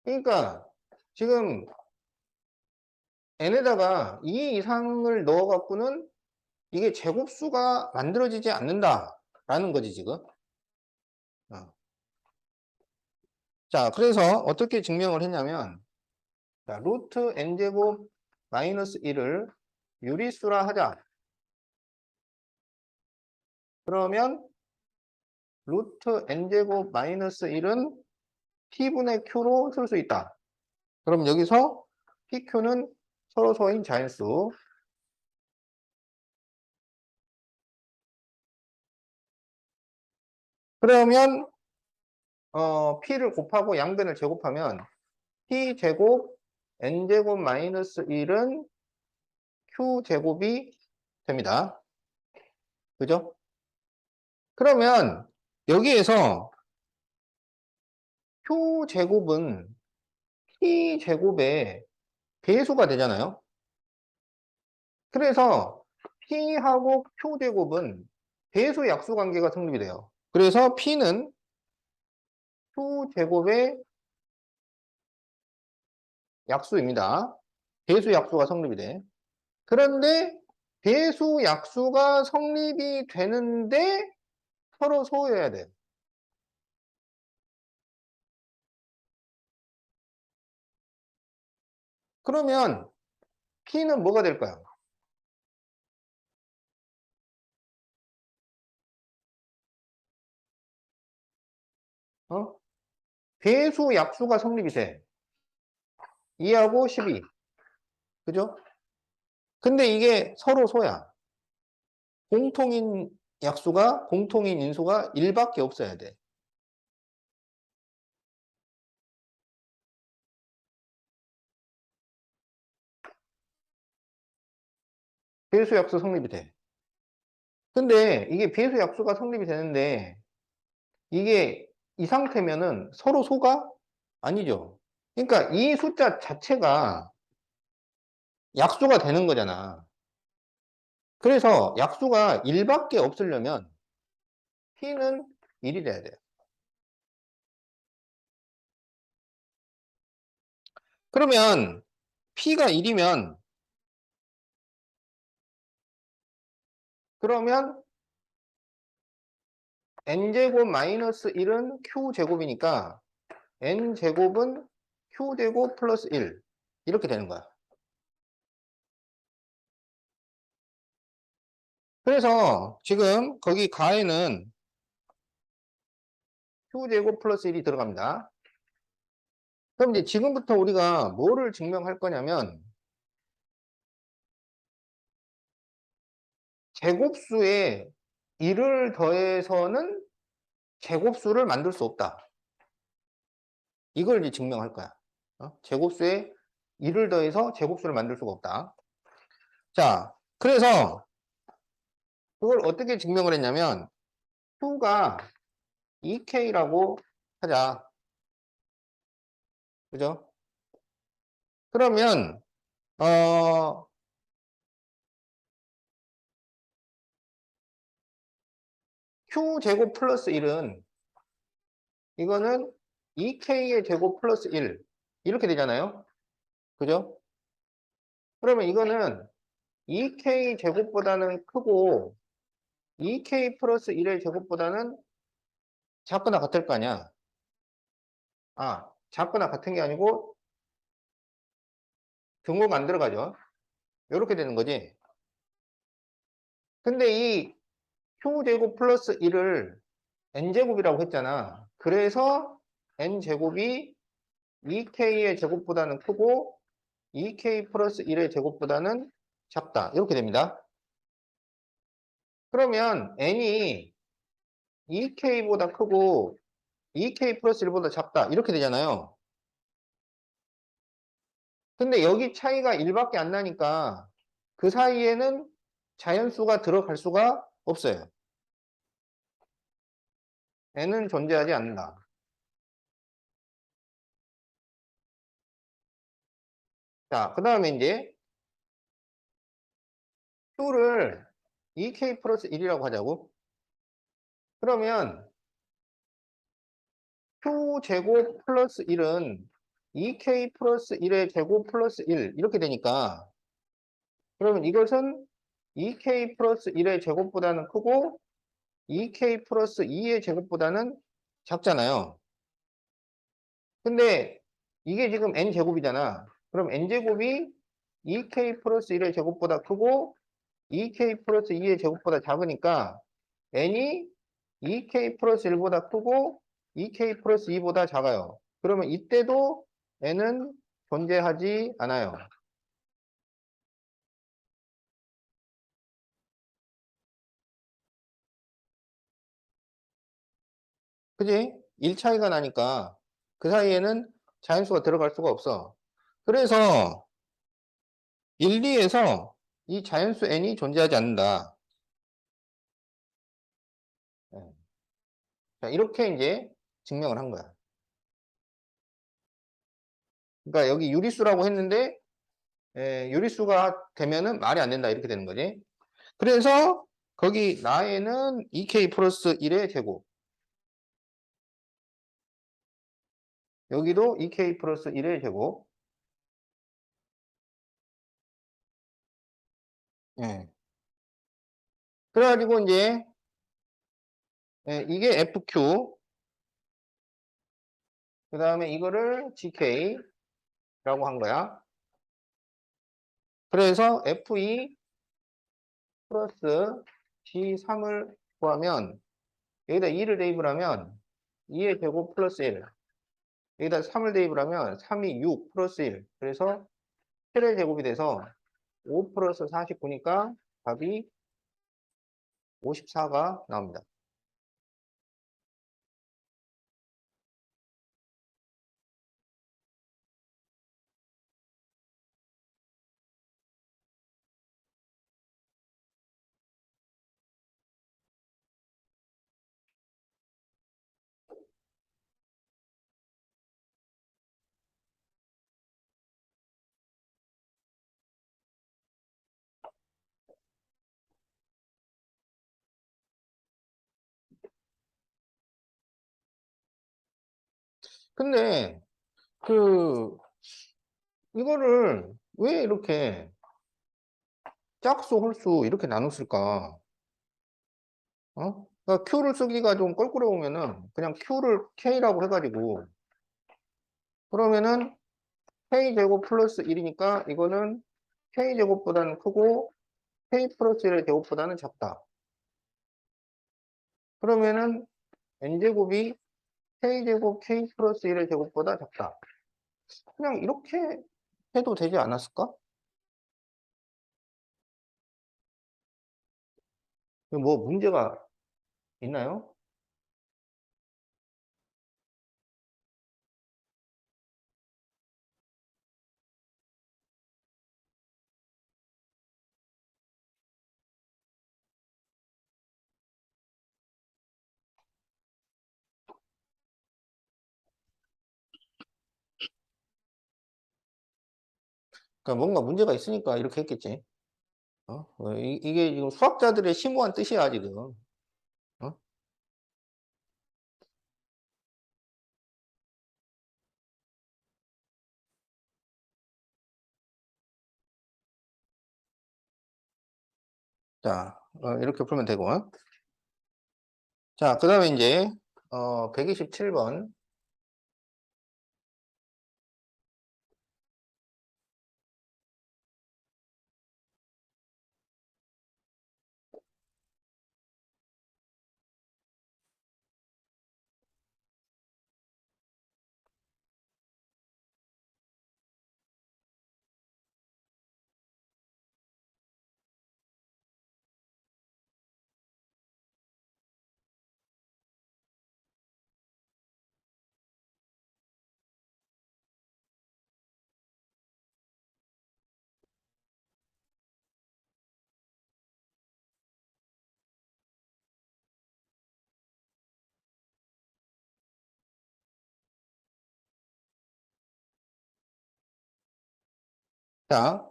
그러니까 지금 n에다가 2 이상을 넣어 갖고는 이게 제곱수가 만들어지지 않는다라는 거지 지금. 어. 자, 그래서 어떻게 증명을 했냐면, 자, 루트 n제곱 마이너스 1을 유리수라 하자. 그러면 루트 n제곱 마이너스 1은 p분의 q로 쓸 수 있다. 그럼 여기서 pq는 서로소인 자연수. 그러면 p를 곱하고 양변을 제곱하면 p제곱 n제곱 마이너스 1은 q제곱이 됩니다. 그죠? 그러면 여기에서 q제곱은 p제곱의 배수가 되잖아요. 그래서 p하고 q제곱은 배수 약수 관계가 성립이 돼요. 그래서 p는 q제곱의 약수입니다. 배수 약수가 성립이 돼. 그런데 배수 약수가 성립이 되는데 서로 소유해야 돼. 그러면 P는 뭐가 될까요? 어? 배수 약수가 성립이 돼. 2하고 12. 그죠? 근데 이게 서로 소야. 공통인 약수가, 공통인 인수가 1밖에 없어야 돼. 배수 약수 성립이 돼. 근데 이게 배수 약수가 성립이 되는데 이게 이 상태면은 서로 소가 아니죠. 그러니까 이 숫자 자체가 약수가 되는 거잖아. 그래서 약수가 1밖에 없으려면 P는 1이 돼야 돼요. 그러면 P가 1이면 그러면 N제곱 마이너스 1은 Q제곱이니까 N제곱은 Q제곱 플러스 1 이렇게 되는 거야. 그래서 지금 거기 가에는 Q제곱 플러스 1이 들어갑니다. 그럼 이제 지금부터 우리가 뭐를 증명할 거냐면 제곱수에 1을 더해서는 제곱수를 만들 수 없다. 이걸 이제 증명할 거야. 제곱수에 1을 더해서 제곱수를 만들 수가 없다. 자, 그래서 그걸 어떻게 증명을 했냐면 Q가 2K라고 하자. 그죠? 그러면 Q제곱 플러스 1은 이거는 2K의 제곱 플러스 1 이렇게 되잖아요. 그죠? 그러면 이거는 2K 제곱보다는 크고 2K 플러스 1의 제곱보다는 작거나 같을 거 아니야. 작거나 같은 게 아니고 등호가 안 들어가죠. 이렇게 되는 거지. 근데 이 Q제곱 플러스 1을 N제곱이라고 했잖아. 그래서 N제곱이 2K의 제곱보다는 크고 2K 플러스 1의 제곱보다는 작다. 이렇게 됩니다. 그러면 N이 2K보다 크고 2K 플러스 1보다 작다. 이렇게 되잖아요. 근데 여기 차이가 1밖에 안 나니까 그 사이에는 자연수가 들어갈 수가 없어요. N은 존재하지 않는다. 자, 그 다음에 이제 Q를 2K 플러스 1이라고 하자고. 그러면 Q제곱 플러스 1은 2K 플러스 1의 제곱 플러스 1 이렇게 되니까 그러면 이것은 2K 플러스 1의 제곱보다는 크고 2K 플러스 2의 제곱보다는 작잖아요. 근데 이게 지금 N제곱이잖아. 그럼 N제곱이 2K 플러스 1의 제곱보다 크고 2K 플러스 2의 제곱보다 작으니까 N이 2K 플러스 1보다 크고 2K 플러스 2보다 작아요. 그러면 이때도 N은 존재하지 않아요. 그지? 1 차이가 나니까 그 사이에는 자연수가 들어갈 수가 없어. 그래서 1, 2에서 이 자연수 N이 존재하지 않는다. 예. 자, 이렇게 이제 증명을 한 거야. 그러니까 여기 유리수라고 했는데 유리수가 되면은 말이 안 된다 이렇게 되는 거지. 그래서 거기 나에는 2K 플러스 1의 제곱 여기도 2K 플러스 1의 제곱 예. 그래가지고 이제 이게 FQ 그 다음에 이거를 GK라고 한 거야. 그래서 F2 플러스 G3을 구하면 여기다 2를 대입을 하면 2의 제곱 플러스 1 여기다 3을 대입을 하면 3이 6 플러스 1 그래서 7의 제곱이 돼서 5 플러스 49니까 답이 54가 나옵니다. 근데 그 이거를 왜 이렇게 짝수, 홀수 이렇게 나눴을까? 그러니까 Q를 쓰기가 좀 껄끄러우면은 그냥 Q를 K라고 해가지고 그러면은 K제곱 플러스 1이니까 이거는 K제곱보다는 크고 K 플러스 1의 제곱보다는 작다. 그러면은 N제곱이 K제곱 K 플러스 1의 제곱보다 작다. 그냥 이렇게 해도 되지 않았을까? 뭐 문제가 있나요? 그러니까 뭔가 문제가 있으니까 이렇게 했겠지. 이게 지금 수학자들의 심오한 뜻이야, 지금. 어? 자, 이렇게 풀면 되고. 자, 그 다음에 이제, 127번. 자,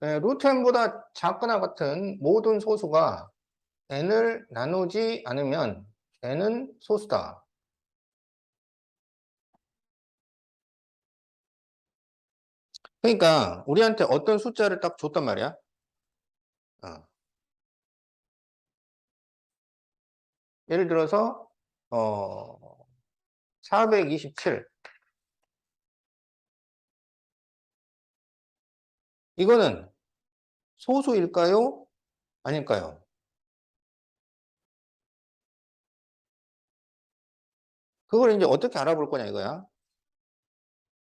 루트 n보다 작거나 같은 모든 소수가 n을 나누지 않으면 n은 소수다. 그러니까 우리한테 어떤 숫자를 딱 줬단 말이야. 어, 예를 들어서 427. 이거는 소수일까요? 아닐까요? 그걸 이제 어떻게 알아볼 거냐 이거야.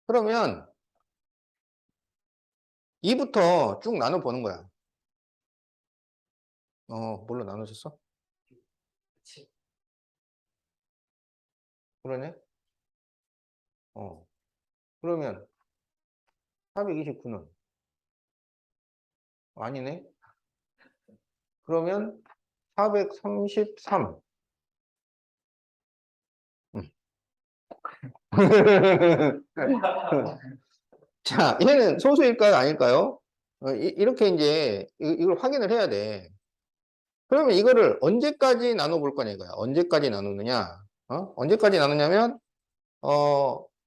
그러면 2부터 쭉 나눠 보는 거야. 뭘로 나눠졌어? 그러네. 어, 그러면 429는 아니네. 그러면 433. 음. 자, 얘는 소수일까요? 아닐까요? 이렇게 이제 이걸 확인을 해야 돼. 그러면 이거를 언제까지 나눠볼 거냐 이거야. 언제까지 나누느냐? 언제까지 나누냐면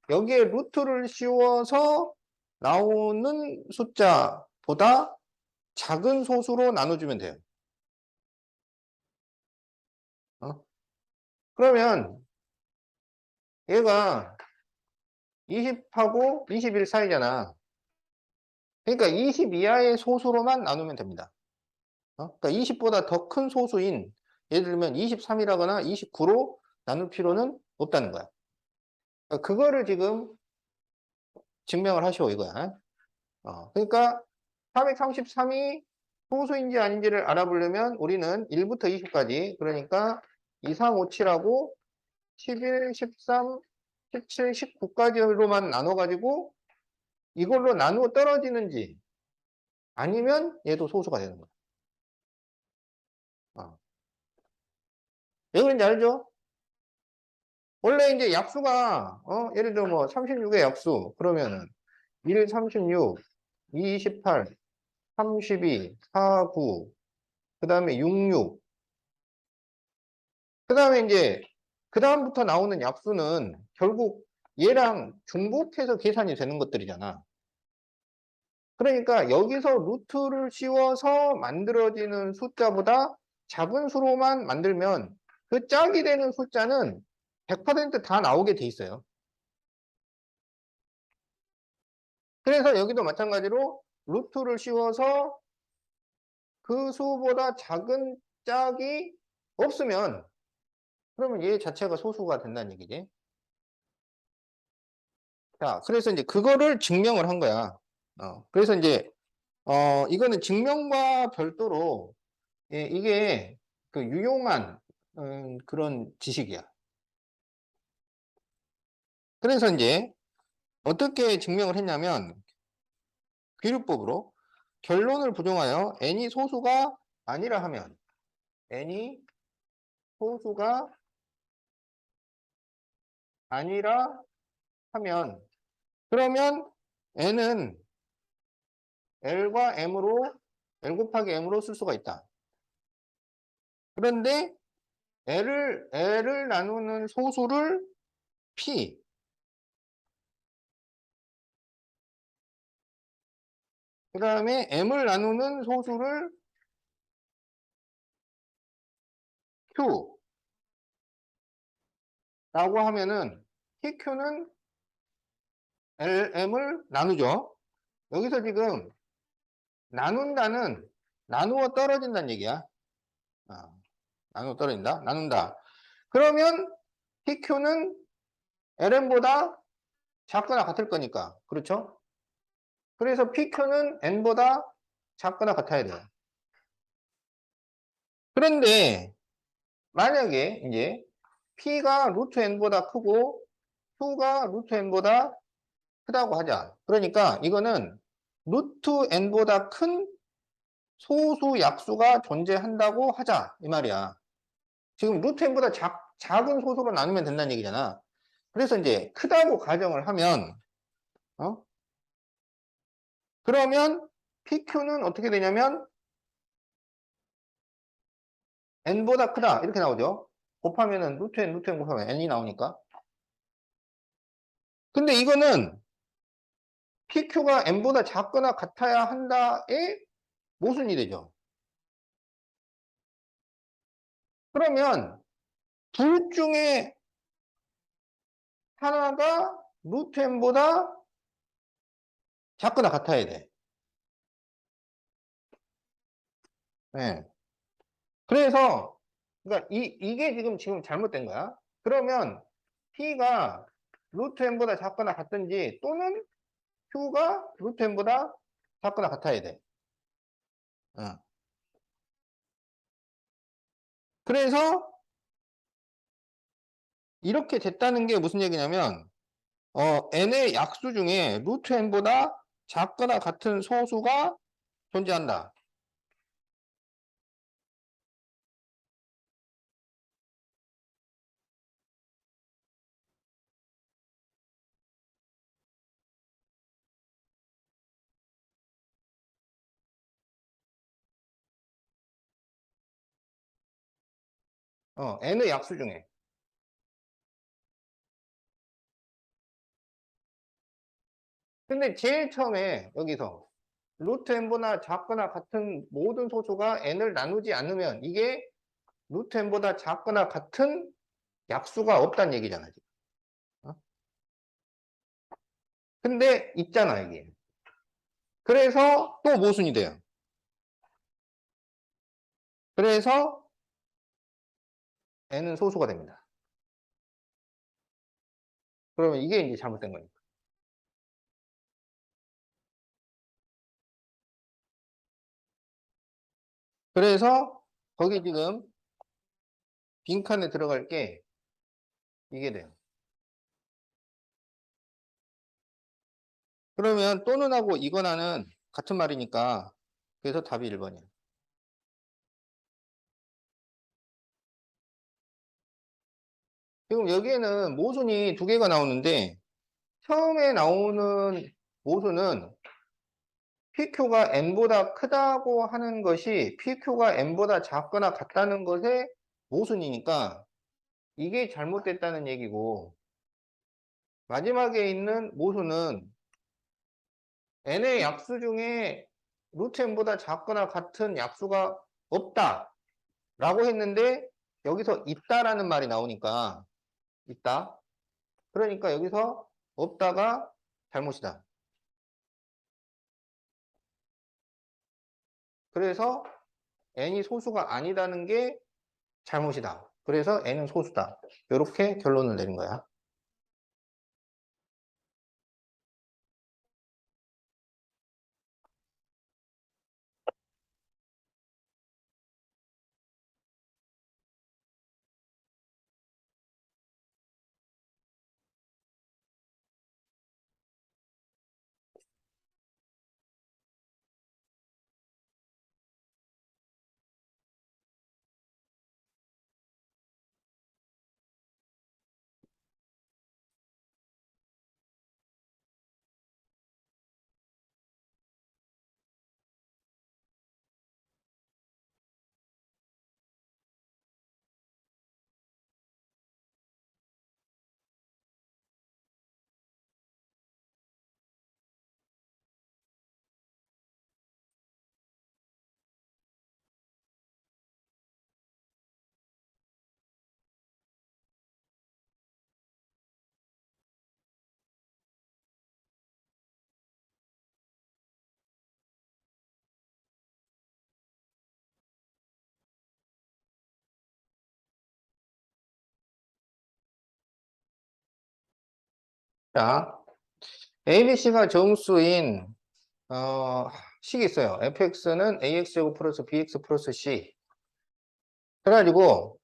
여기에 루트를 씌워서 나오는 숫자보다 작은 소수로 나눠주면 돼요. 어? 그러면 얘가 20하고 21 사이잖아. 그러니까 20 이하의 소수로만 나누면 됩니다. 그러니까 20보다 더 큰 소수인 예를 들면 23이라거나 29로 나눌 필요는 없다는 거야. 그러니까 그거를 지금 증명을 하시오 이거야. 그러니까 433이 소수인지 아닌지를 알아보려면 우리는 1부터 20까지 그러니까 2, 3, 5, 7하고 11, 13, 17, 19까지로만 나눠가지고 이걸로 나누어 떨어지는지 아니면 얘도 소수가 되는 거야. 왜 그런지 알죠? 원래 이제 약수가 예를 들어 뭐 36의 약수 그러면은 1, 36, 2, 28, 32, 4, 9, 그 다음에 6, 6, 그 다음에 이제 그 다음부터 나오는 약수는 결국 얘랑 중복해서 계산이 되는 것들이잖아. 그러니까 여기서 루트를 씌워서 만들어지는 숫자보다 작은 수로만 만들면 그 짝이 되는 숫자는 100%다 나오게 돼 있어요. 그래서 여기도 마찬가지로 루트를 씌워서 그 수보다 작은 짝이 없으면 그러면 얘 자체가 소수가 된다는 얘기지. 자, 그래서 이제 그거를 증명을 한 거야. 그래서 이제 이거는 증명과 별도로 이게 그 유용한 그런 지식이야. 그래서 이제 어떻게 증명을 했냐면 귀류법으로 결론을 부정하여 n이 소수가 아니라 하면 n이 소수가 아니라 하면 그러면 n은 l과 m으로 l 곱하기 m으로 쓸 수가 있다. 그런데 l을 나누는 소수를 p 그 다음에 m을 나누는 소수를 q 라고 하면은 pq는 m을 나누죠. 여기서 지금 나눈다는 나누어 떨어진다는 얘기야. 나누어 떨어진다. 나눈다. 그러면 pq는 lm보다 작거나 같을 거니까. 그렇죠? 그래서 pq는 n보다 작거나 같아야 돼요. 그런데 만약에 이제 p가 루트 n보다 크고 q가 루트 n보다 크다고 하자. 그러니까 이거는 루트 n보다 큰 소수 약수가 존재한다고 하자. 이 말이야. 지금 루트 n보다 작은 소수로 나누면 된다는 얘기잖아. 그래서 이제 크다고 가정을 하면 그러면 PQ는 어떻게 되냐면 n보다 크다 이렇게 나오죠. 곱하면은 루트 n 곱하면 n이 나오니까. 근데 이거는 PQ가 n보다 작거나 같아야 한다의 모순이 되죠. 그러면 둘 중에 하나가 루트 n보다 작거나 같아야 돼. 네. 그래서 그러니까 이게 지금 잘못된 거야. 그러면 P가 루트 n보다 작거나 같든지 또는 Q가 루트 n보다 작거나 같아야 돼. 어. 그래서 이렇게 됐다는 게 무슨 얘기냐면 n의 약수 중에 루트 n보다 작거나 같은 소수가 존재한다. n의 약수 중에. 근데 제일 처음에 여기서 루트 n보다 작거나 같은 모든 소수가 n을 나누지 않으면 이게 루트 n보다 작거나 같은 약수가 없다는 얘기잖아, 지금. 근데 있잖아, 이게. 그래서 또 모순이 돼요. 그래서 n은 소수가 됩니다. 그러면 이게 이제 잘못된 거니까. 그래서 거기 지금 빈칸에 들어갈 게 이게 돼요. 그러면 또는 하고 이거나는 같은 말이니까 그래서 답이 1번이에요. 지금 여기에는 모순이 두 개가 나오는데 처음에 나오는 모순은 PQ가 N보다 크다고 하는 것이 PQ가 N보다 작거나 같다는 것의 모순이니까 이게 잘못됐다는 얘기고 마지막에 있는 모순은 n의 약수 중에 루트 n보다 작거나 같은 약수가 없다 라고 했는데 여기서 있다라는 말이 나오니까 있다. 그러니까 여기서 없다가 잘못이다. 그래서 n이 소수가 아니다는 게 잘못이다. 그래서 n은 소수다. 이렇게 결론을 내린 거야. 자, ABC가 정수인 식이 있어요. fx는 ax제곱 플러스 bx 플러스 c. 그래가지고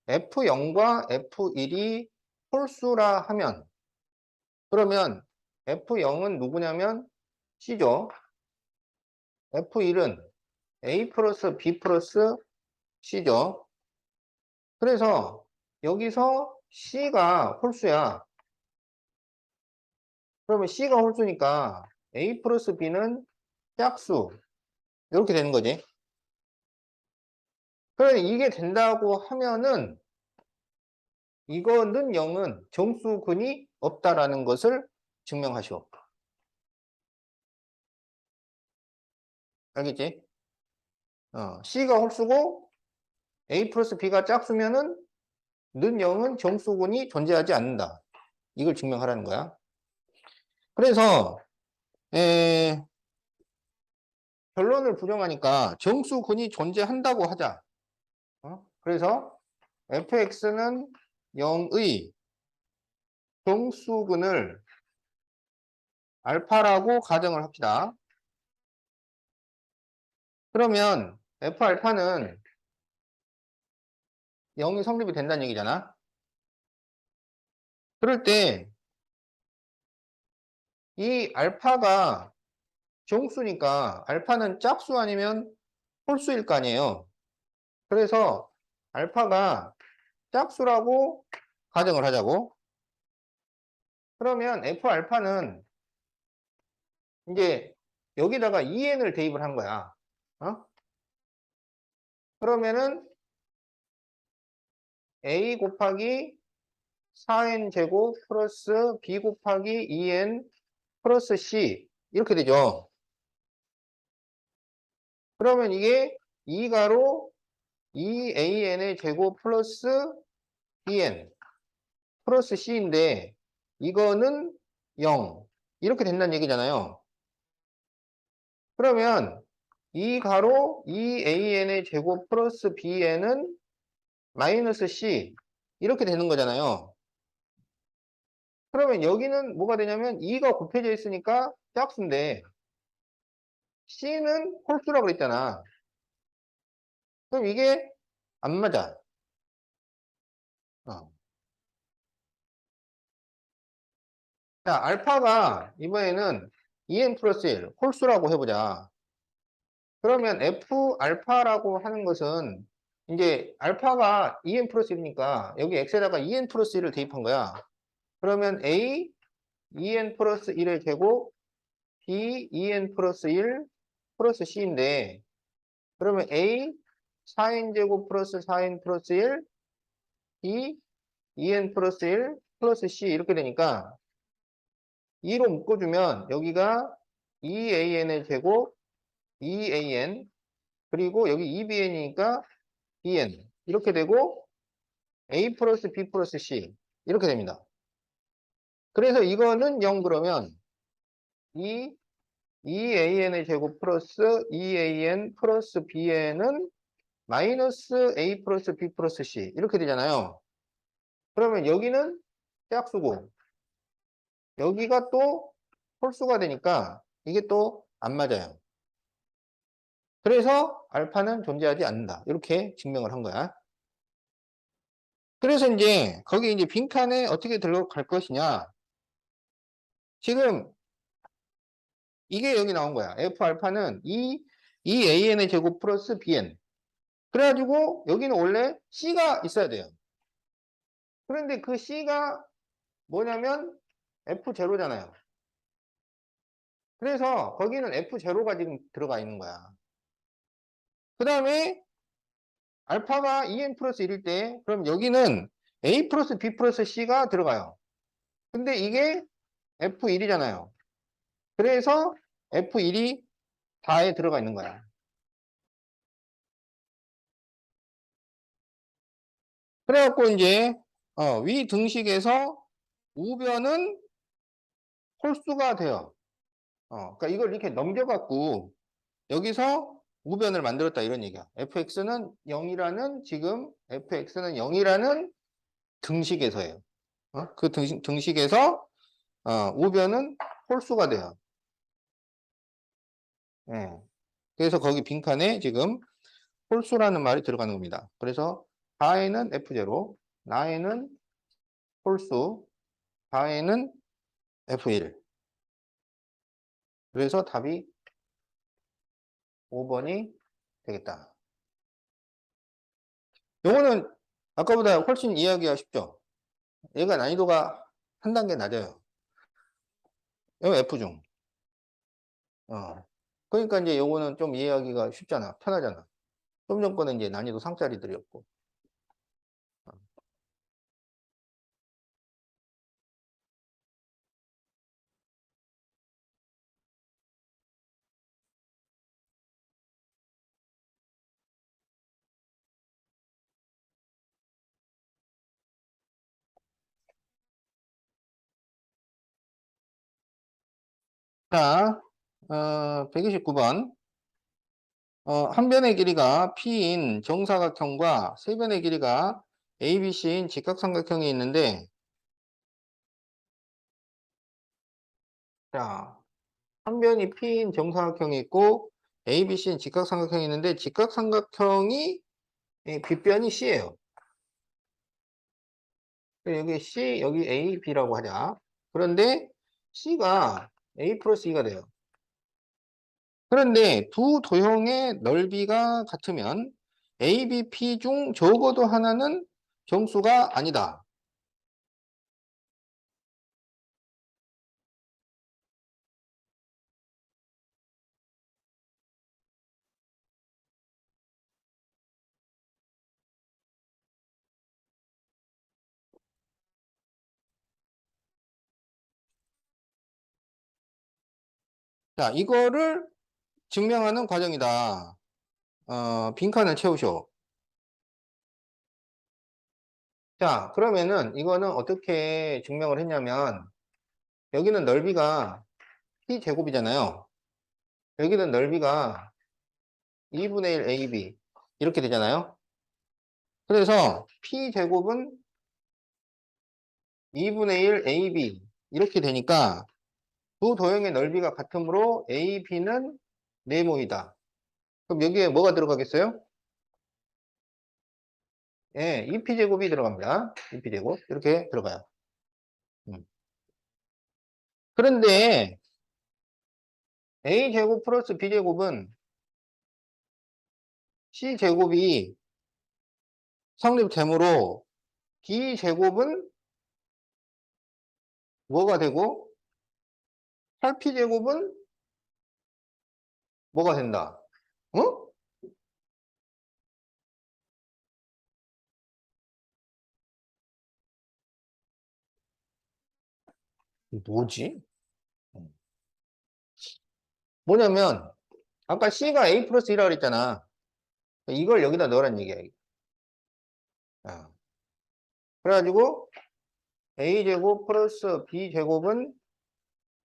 F0과 F1이 홀수라 하면 그러면 F0은 누구냐면 C죠. F1은 A 플러스 B 플러스 C죠. 그래서 여기서 C가 홀수야. 그러면 C가 홀수니까 A 플러스 B는 짝수. 이렇게 되는 거지. 그러면 이게 된다고 하면은 이거는 0은 정수근이 없다라는 것을 증명하시오. 알겠지? C가 홀수고 A 플러스 B가 짝수면은 는 0은 정수근이 존재하지 않는다. 이걸 증명하라는 거야. 그래서 결론을 부정하니까 정수근이 존재한다고 하자. 그래서 fx는 0의 정수근을 알파라고 가정을 합시다. 그러면 f알파는 0이 성립이 된다는 얘기잖아. 그럴 때 이 알파가 정수니까 알파는 짝수 아니면 홀수일 거 아니에요. 그래서 알파가 짝수라고 가정을 하자고. 그러면 F알파는 이제 여기다가 2n을 대입을 한 거야. 그러면은 A 곱하기 4n 제곱 플러스 B 곱하기 2n 플러스 C 이렇게 되죠. 그러면 이게 2가로 2an의 제곱 플러스 bn 플러스 c인데 이거는 0 이렇게 된다는 얘기잖아요. 그러면 2가로 2an의 제곱 플러스 bn은 마이너스 c 이렇게 되는 거잖아요. 그러면 여기는 뭐가 되냐면 2가 곱해져 있으니까 짝수인데 c는 홀수라고 그랬잖아. 그럼 이게 안 맞아. 어. 자, 알파가 이번에는 2n 플러스 1 홀수라고 해보자. 그러면 f 알파라고 하는 것은 이제 알파가 2n 플러스 1이니까 여기 x에다가 2n 플러스 1을 대입한 거야. 그러면 a 2n 플러스 1의 제곱 b 2n 플러스 1 플러스 c인데 그러면 a 4n 제곱 플러스 4n 플러스 1 b 2n 플러스 1 플러스 c 이렇게 되니까 2로 묶어주면 여기가 2an의 제곱 2an 그리고 여기 2bn이니까 bn 이렇게 되고 a 플러스 b 플러스 c 이렇게 됩니다. 그래서 이거는 0 그러면 2an의 제곱 플러스 2an 플러스 bn은 마이너스 a 플러스 b 플러스 c 이렇게 되잖아요. 그러면 여기는 짝수고 여기가 또 홀수가 되니까 이게 또 안 맞아요. 그래서 알파는 존재하지 않는다. 이렇게 증명을 한 거야. 그래서 이제 거기 이제 빈칸에 어떻게 들어갈 것이냐. 지금 이게 여기 나온 거야. F 알파는 2an의 제곱 플러스 bn. 그래가지고 여기는 원래 C가 있어야 돼요. 그런데 그 C가 뭐냐면 F0잖아요. 그래서 거기는 F0가 지금 들어가 있는 거야. 그 다음에 알파가 2n 플러스 1일 때 그럼 여기는 A 플러스 B 플러스 C가 들어가요. 근데 이게 F1이잖아요. 그래서 F1이 4에 들어가 있는 거야. 그래갖고 이제 위 등식에서 우변은 홀수가 돼요. 그러니까 이걸 이렇게 넘겨갖고 여기서 우변을 만들었다 이런 얘기야. fx는 0이라는 지금 fx는 0이라는 등식에서예요. 그 등식에서 우변은 홀수가 돼요. 예. 그래서 거기 빈칸에 지금 홀수라는 말이 들어가는 겁니다. 그래서 바에는 F0, 나에는 홀수, 바에는 F1. 그래서 답이 5번이 되겠다. 요거는 아까보다 훨씬 이해하기가 쉽죠? 얘가 난이도가 한 단계 낮아요. 이거 F중. 그러니까 이제 요거는 좀 이해하기가 쉽잖아. 편하잖아. 좀 전 거는 이제 난이도 상짜리들이었고. 자, 129번. 한 변의 길이가 P인 정사각형과 세 변의 길이가 ABC인 직각삼각형이 있는데, 자, 한 변이 P인 정사각형이 있고, ABC인 직각삼각형이 있는데, 직각삼각형이, 빗변이 C예요. 여기 C, 여기 A, B라고 하자. 그런데 C가 A 플러스 2가 돼요. 그런데 두 도형의 넓이가 같으면 ABP 중 적어도 하나는 정수가 아니다. 자, 이거를 증명하는 과정이다. 빈칸을 채우셔. 자, 그러면은 이거는 어떻게 증명을 했냐면 여기는 넓이가 T제곱이잖아요. 여기는 넓이가 2분의 1 AB 이렇게 되잖아요. 그래서 P제곱은 2분의 1 AB 이렇게 되니까 두 도형의 넓이가 같으므로 AB는 네모이다. 그럼 여기에 뭐가 들어가겠어요? 예, 2P제곱이 들어갑니다. 2P제곱 이렇게 들어가요. 음. 그런데 A제곱 플러스 B제곱은 C제곱이 성립되므로 B제곱은 뭐가 되고 8P제곱은 뭐가 된다. 어? 뭐지? 뭐냐면 아까 C가 A 플러스 1이라고 그랬잖아. 이걸 여기다 넣으란 얘기야. 어. 그래가지고 A제곱 플러스 B제곱은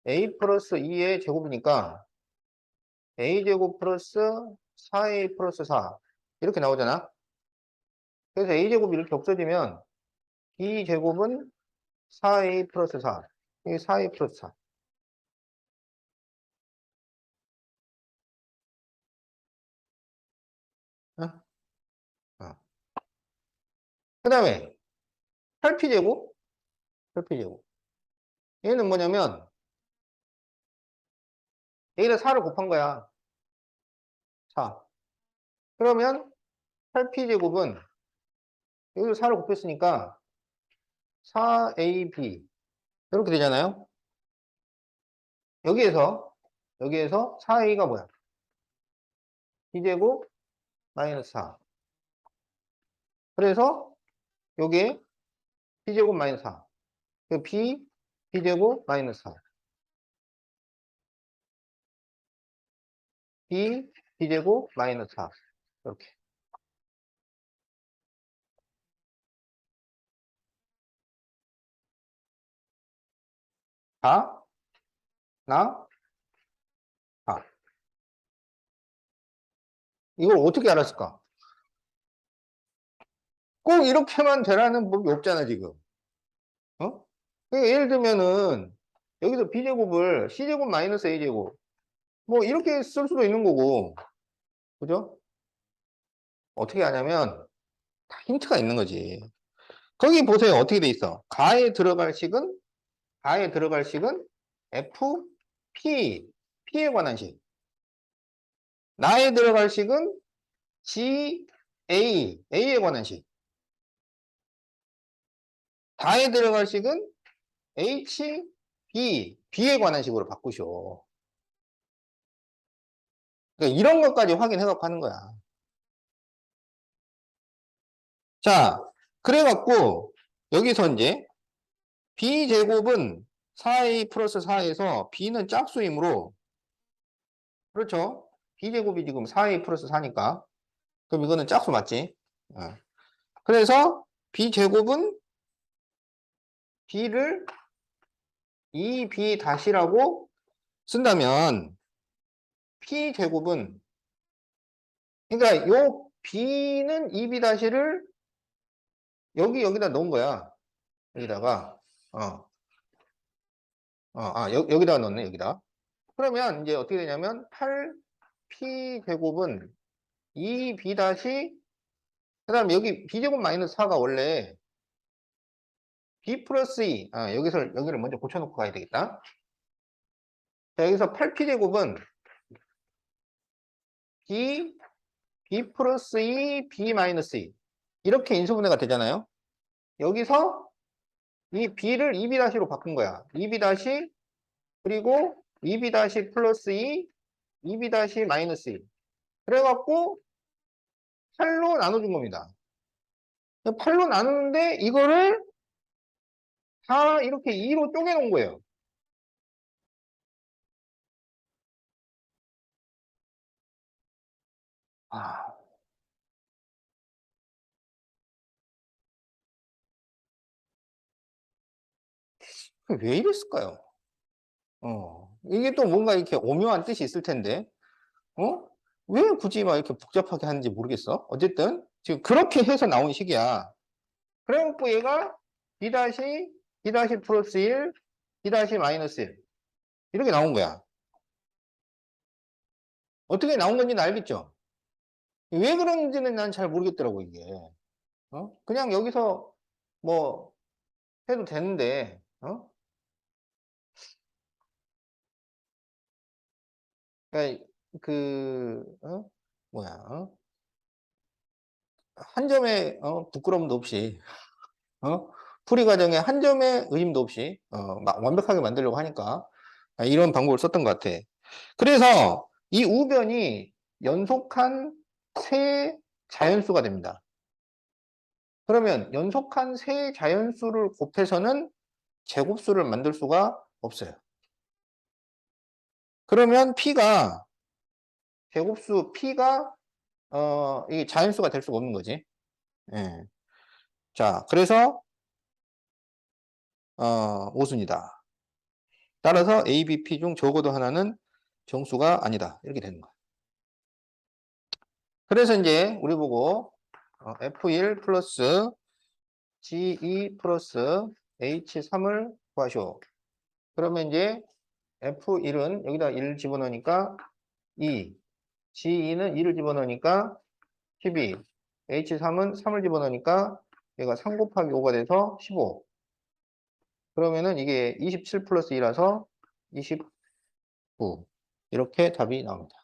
A 플러스 2의 제곱이니까 A제곱 플러스 4A 플러스 4 이렇게 나오잖아. 그래서 A제곱이 이렇게 없어지면 B제곱은 4A 플러스 4 이게 4A 플러스 4 어? 어. 그 다음에 8P제곱 8P제곱 얘는 뭐냐면 여기다 4를 곱한 거야. 4 그러면 8P제곱은 여기서 4를 곱했으니까 4AB 이렇게 되잖아요. 여기에서 4A가 뭐야? B제곱 마이너스 4. 그래서 요게 B제곱 마이너스 4. B제곱 마이너스 4. B제곱 마이너스 4. 이렇게. 다, 나, 다. 이걸 어떻게 알았을까? 꼭 이렇게만 되라는 법이 없잖아, 지금. 어? 그러니까 예를 들면은, 여기서 B제곱을 C제곱 마이너스 A제곱. 뭐, 이렇게 쓸 수도 있는 거고. 그죠? 어떻게 하냐면, 다 힌트가 있는 거지. 거기 보세요. 어떻게 돼 있어? 가에 들어갈 식은 F, P, P에 관한 식. 나에 들어갈 식은 G, A에 관한 식. 다에 들어갈 식은 H, B에 관한 식으로 바꾸셔. 그러니까 이런 것까지 확인해갖고 하는 거야. 자, 그래갖고 여기서 이제 B제곱은 4A 플러스 4에서 B는 짝수이므로 그렇죠? B제곱이 지금 4A 플러스 4니까 그럼 이거는 짝수 맞지? 어. 그래서 B제곱은 B를 2B 다시라고 쓴다면 P제곱은 그러니까 요 B는 2B 다시를 여기다 넣은 거야. 여기다가 어, 여기다가 넣네 여기다. 그러면 이제 어떻게 되냐면 8P제곱은 2B 다시 그다음 여기 B제곱 마이너스 4가 원래 B 플러스 2 여기를 먼저 고쳐놓고 가야 되겠다. 자, 여기서 8P제곱은 B 플러스 2 B 마이너스 2 이렇게 인수분해가 되잖아요. 여기서 이 B를 2B-로 바꾼 거야. 2B- 그리고 2B- 플러스 2, 2B- 마이너스 2. 그래갖고 8로 나눠준 겁니다. 8로 나누는데 이거를 다 이렇게 2로 쪼개놓은 거예요. 아, 왜 이랬을까요? 이게 또 뭔가 이렇게 오묘한 뜻이 있을 텐데, 어? 왜 굳이 막 이렇게 복잡하게 하는지 모르겠어. 어쨌든, 지금 그렇게 해서 나온 식이야. 그래갖고 얘가 B 다시, B 다시 플러스 1, B 다시 마이너스 1. 이렇게 나온 거야. 어떻게 나온 건지는 알겠죠? 왜 그런지는 난 잘 모르겠더라고, 이게. 그냥 여기서 뭐 해도 되는데, 그러니까 뭐야, 한 점의 부끄러움도 없이, 풀이 과정에 한 점의 의심도 없이, 완벽하게 만들려고 하니까, 이런 방법을 썼던 것 같아. 그래서 이 우변이 연속한 세 자연수가 됩니다. 그러면 연속한 세 자연수를 곱해서는 제곱수를 만들 수가 없어요. 그러면 P가 제곱수 P가 이게 자연수가 될 수가 없는 거지. 예. 자, 그래서 5순이다. 따라서 A, B, P 중 적어도 하나는 정수가 아니다. 이렇게 되는 거야. 그래서 이제 우리 보고 F1 플러스 G2 플러스 H3을 구하시오. 그러면 이제 F1은 여기다 1을 집어넣으니까 2, G2는 2를 집어넣으니까 12, H3은 3을 집어넣으니까 얘가 3 곱하기 5가 돼서 15. 그러면은 이게 27 플러스 2라서 29. 이렇게 답이 나옵니다.